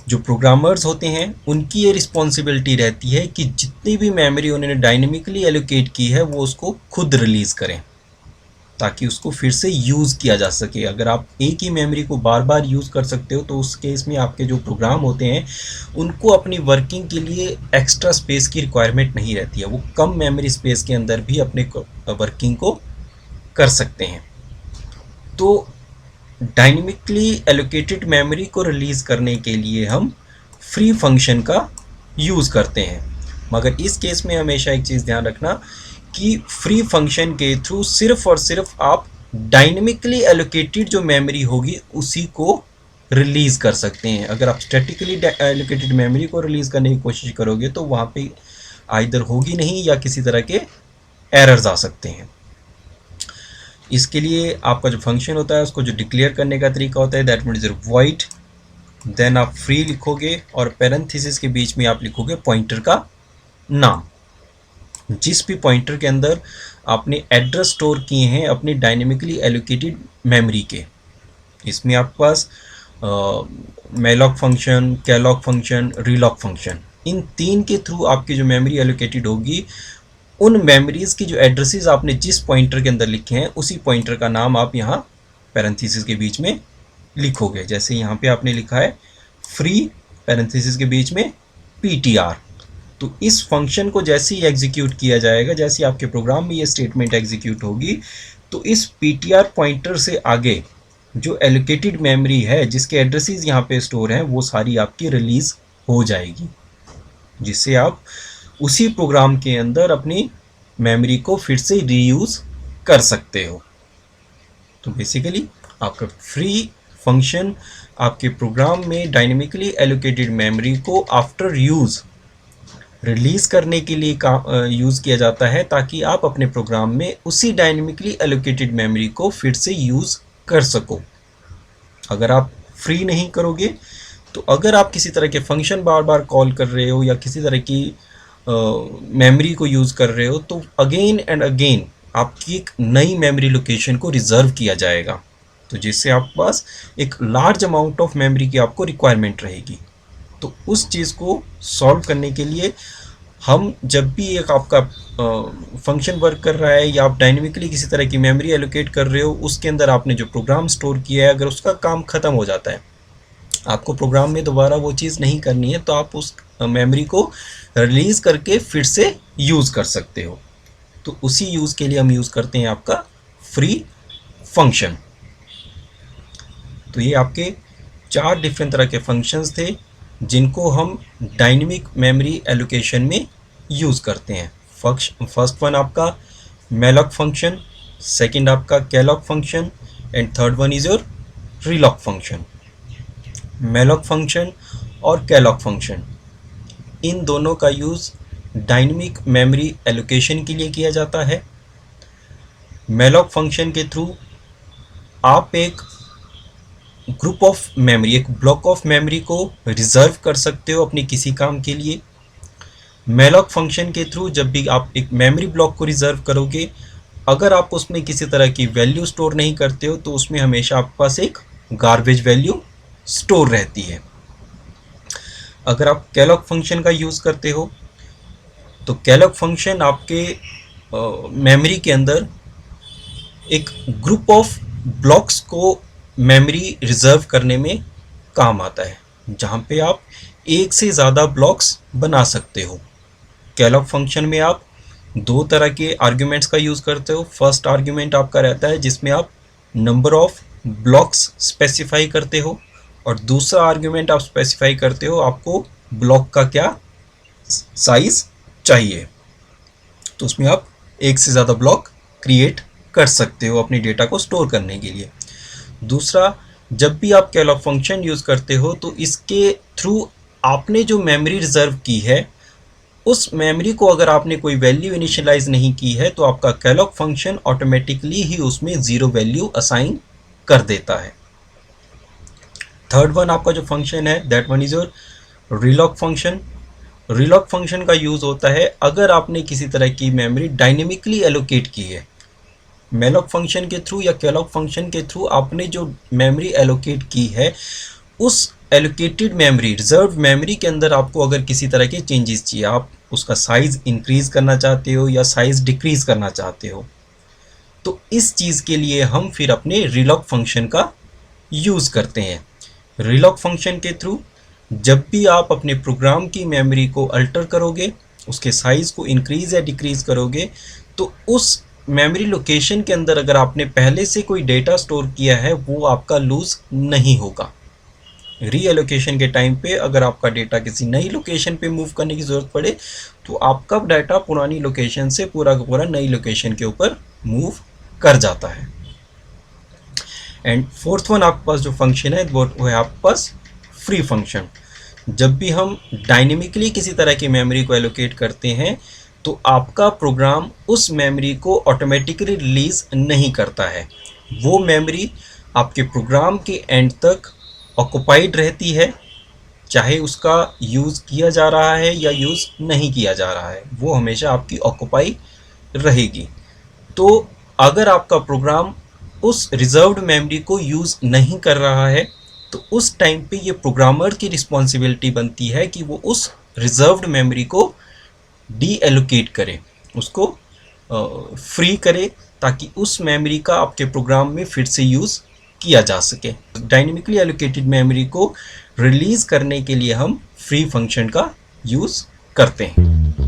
जो प्रोग्रामर्स होते हैं उनकी ये रिस्पॉन्सिबिलिटी रहती है कि जितनी भी मेमोरी उन्होंने डायनेमिकली एलोकेट की है वो उसको खुद रिलीज़ करें ताकि उसको फिर से यूज़ किया जा सके। अगर आप एक ही मेमोरी को बार बार यूज़ कर सकते हो तो उस केस में आपके जो प्रोग्राम होते हैं उनको अपनी वर्किंग के लिए एक्स्ट्रा स्पेस की रिक्वायरमेंट नहीं रहती है, वो कम मेमोरी स्पेस के अंदर भी अपने वर्किंग को कर सकते हैं। तो डायनेमिकली एलोकेटेड मेमोरी को रिलीज़ करने के लिए हम फ्री फंक्शन का यूज़ करते हैं। मगर इस केस में हमेशा एक चीज़ ध्यान रखना कि फ्री फंक्शन के थ्रू सिर्फ और सिर्फ आप डायनेमिकली एलोकेटेड जो मेमोरी होगी उसी को रिलीज़ कर सकते हैं। अगर आप स्टैटिकली एलोकेटेड मेमोरी को रिलीज़ करने की कोशिश करोगे तो वहाँ पे आइदर होगी नहीं या किसी तरह के एरर्स आ सकते हैं। इसके लिए आपका जो फंक्शन होता है उसको जो डिक्लेयर करने का तरीका होता है दैट मीन्स वॉइड, देन आप फ्री लिखोगे और पैरेंथेसिस के बीच में आप लिखोगे पॉइंटर का नाम। जिस भी पॉइंटर के अंदर आपने एड्रेस स्टोर किए हैं अपने डायनेमिकली एलोकेटेड मेमोरी के, इसमें आपके पास malloc function, calloc function, realloc function, इन तीन के थ्रू आपकी जो मेमोरी एलोकेटेड होगी उन मेमोरीज़ की जो एड्रेसेस आपने जिस पॉइंटर के अंदर लिखे हैं उसी पॉइंटर का नाम आप यहाँ पैरेंथेसिस के बीच में लिखोगे। जैसे यहाँ पे आपने लिखा है फ्री पैरेंथेसिस के बीच में PTR, तो इस फंक्शन को जैसे ही एग्जीक्यूट किया जाएगा, जैसे आपके प्रोग्राम में ये स्टेटमेंट एग्जीक्यूट होगी, तो इस PTR पॉइंटर से आगे जो एलोकेटेड मेमोरी है जिसके एड्रेसेस यहाँ पे स्टोर हैं वो सारी आपकी रिलीज़ हो जाएगी, जिससे आप उसी प्रोग्राम के अंदर अपनी मेमोरी को फिर से रीयूज़ कर सकते हो। तो बेसिकली आपका फ्री फंक्शन आपके प्रोग्राम में डायनेमिकली एलोकेटेड मेमोरी को आफ्टर यूज़ रिलीज़ करने के लिए यूज़ किया जाता है ताकि आप अपने प्रोग्राम में उसी डायनेमिकली एलोकेटेड मेमोरी को फिर से यूज़ कर सको। अगर आप फ्री नहीं करोगे तो अगर आप किसी तरह के फंक्शन बार बार कॉल कर रहे हो या किसी तरह की मेमोरी को यूज़ कर रहे हो तो अगेन एंड अगेन आपकी एक नई मेमोरी लोकेशन को रिज़र्व किया जाएगा, तो जिससे आपके पास एक लार्ज अमाउंट ऑफ मेमोरी की आपको रिक्वायरमेंट रहेगी। तो उस चीज़ को सॉल्व करने के लिए हम जब भी एक आपका फंक्शन वर्क कर रहा है या आप डायनेमिकली किसी तरह की मेमोरी एलोकेट कर रहे हो, उसके अंदर आपने जो प्रोग्राम स्टोर किया है अगर उसका काम ख़त्म हो जाता है, आपको प्रोग्राम में दोबारा वो चीज़ नहीं करनी है, तो आप उस मेमोरी को रिलीज़ करके फिर से यूज़ कर सकते हो। तो उसी यूज़ के लिए हम यूज़ करते हैं आपका फ्री फंक्शन। तो ये आपके 4 डिफरेंट तरह के फंक्शंस थे जिनको हम डायनेमिक मेमोरी एलोकेशन में यूज़ करते हैं। फर्स्ट वन आपका मेलॉक फंक्शन, सेकंड आपका calloc function and third one is your realloc function. Malloc function और कैलॉक फंक्शन इन दोनों का यूज़ डायनेमिक मेमोरी एलोकेशन के लिए किया जाता है। मेलॉक फंक्शन के थ्रू आप एक ग्रुप ऑफ मेमोरी, एक ब्लॉक ऑफ मेमोरी को रिज़र्व कर सकते हो अपने किसी काम के लिए। मेलॉक फंक्शन के थ्रू जब भी आप एक मेमोरी ब्लॉक को रिज़र्व करोगे, अगर आप उसमें किसी तरह की वैल्यू स्टोर नहीं करते हो तो उसमें हमेशा आपके पास एक गार्बेज वैल्यू स्टोर रहती है। अगर आप कैलॉक फंक्शन का यूज़ करते हो तो कैलॉक फंक्शन आपके मेमोरी के अंदर एक ग्रुप ऑफ ब्लॉक्स को मेमोरी रिज़र्व करने में काम आता है, जहाँ पे आप एक से ज़्यादा ब्लॉक्स बना सकते हो। कैलॉक फंक्शन में आप 2 तरह के आर्ग्यूमेंट्स का यूज़ करते हो। फर्स्ट आर्ग्यूमेंट आपका रहता है जिसमें आप नंबर ऑफ ब्लॉक्स स्पेसिफाई करते हो और दूसरा आर्ग्यूमेंट आप स्पेसिफाई करते हो आपको ब्लॉक का क्या साइज़ चाहिए। तो उसमें आप एक से ज़्यादा ब्लॉक क्रिएट कर सकते हो अपने डेटा को स्टोर करने के लिए। दूसरा, जब भी आप कैलॉक फंक्शन यूज़ करते हो तो इसके थ्रू आपने जो मेमोरी रिज़र्व की है उस मेमोरी को अगर आपने कोई वैल्यू इनिशियलाइज नहीं की है तो आपका कैलॉक फंक्शन ऑटोमेटिकली ही उसमें 0 वैल्यू असाइन कर देता है। थर्ड वन आपका जो फंक्शन है that one is your realloc function. Realloc function का यूज़ होता है अगर आपने किसी तरह की मेमोरी डायनेमिकली एलोकेट की है। मेलॉक फंक्शन के थ्रू या कैलॉक फंक्शन के थ्रू आपने जो मेमोरी एलोकेट की है उस एलोकेटेड मेमोरी, रिजर्व मेमोरी के अंदर आपको अगर किसी तरह के चेंजेस चाहिए, आप उसका साइज़ इंक्रीज़ करना चाहते हो या साइज़ डिक्रीज़ करना चाहते हो, तो इस चीज़ के लिए हम फिर अपने रीलॉक फंक्शन का यूज़ करते हैं। रीलॉक फंक्शन के थ्रू जब भी आप अपने प्रोग्राम की मेमोरी को अल्टर करोगे, उसके साइज़ को इंक्रीज़ या डिक्रीज़ करोगे, तो उस मेमोरी लोकेशन के अंदर अगर आपने पहले से कोई डेटा स्टोर किया है वो आपका लूज़ नहीं होगा। रीएलोकेशन के टाइम पे अगर आपका डेटा किसी नई लोकेशन पे मूव करने की ज़रूरत पड़े तो आपका डाटा पुरानी लोकेशन से पूरा का पूरा नई लोकेशन के ऊपर मूव कर जाता है। एंड फोर्थ वन आपके पास जो फंक्शन है वो है आपके पास फ्री फंक्शन। जब भी हम डायनेमिकली किसी तरह की मेमोरी को एलोकेट करते हैं तो आपका प्रोग्राम उस मेमोरी को ऑटोमेटिकली रिलीज नहीं करता है। वो मेमोरी आपके प्रोग्राम के एंड तक ऑक्युपाइड रहती है, चाहे उसका यूज़ किया जा रहा है या यूज़ नहीं किया जा रहा है, वो हमेशा आपकी ऑक्युपाई रहेगी। तो अगर आपका प्रोग्राम उस रिजर्व्ड मेमोरी को यूज़ नहीं कर रहा है तो उस टाइम पे ये प्रोग्रामर की रिस्पॉन्सिबिलिटी बनती है कि वो उस रिजर्व्ड मेमोरी को डी एलोकेट करे, उसको फ्री करे, ताकि उस मेमोरी का आपके प्रोग्राम में फिर से यूज़ किया जा सके। डायनेमिकली एलोकेटेड मेमोरी को रिलीज़ करने के लिए हम फ्री फंक्शन का यूज़ करते हैं।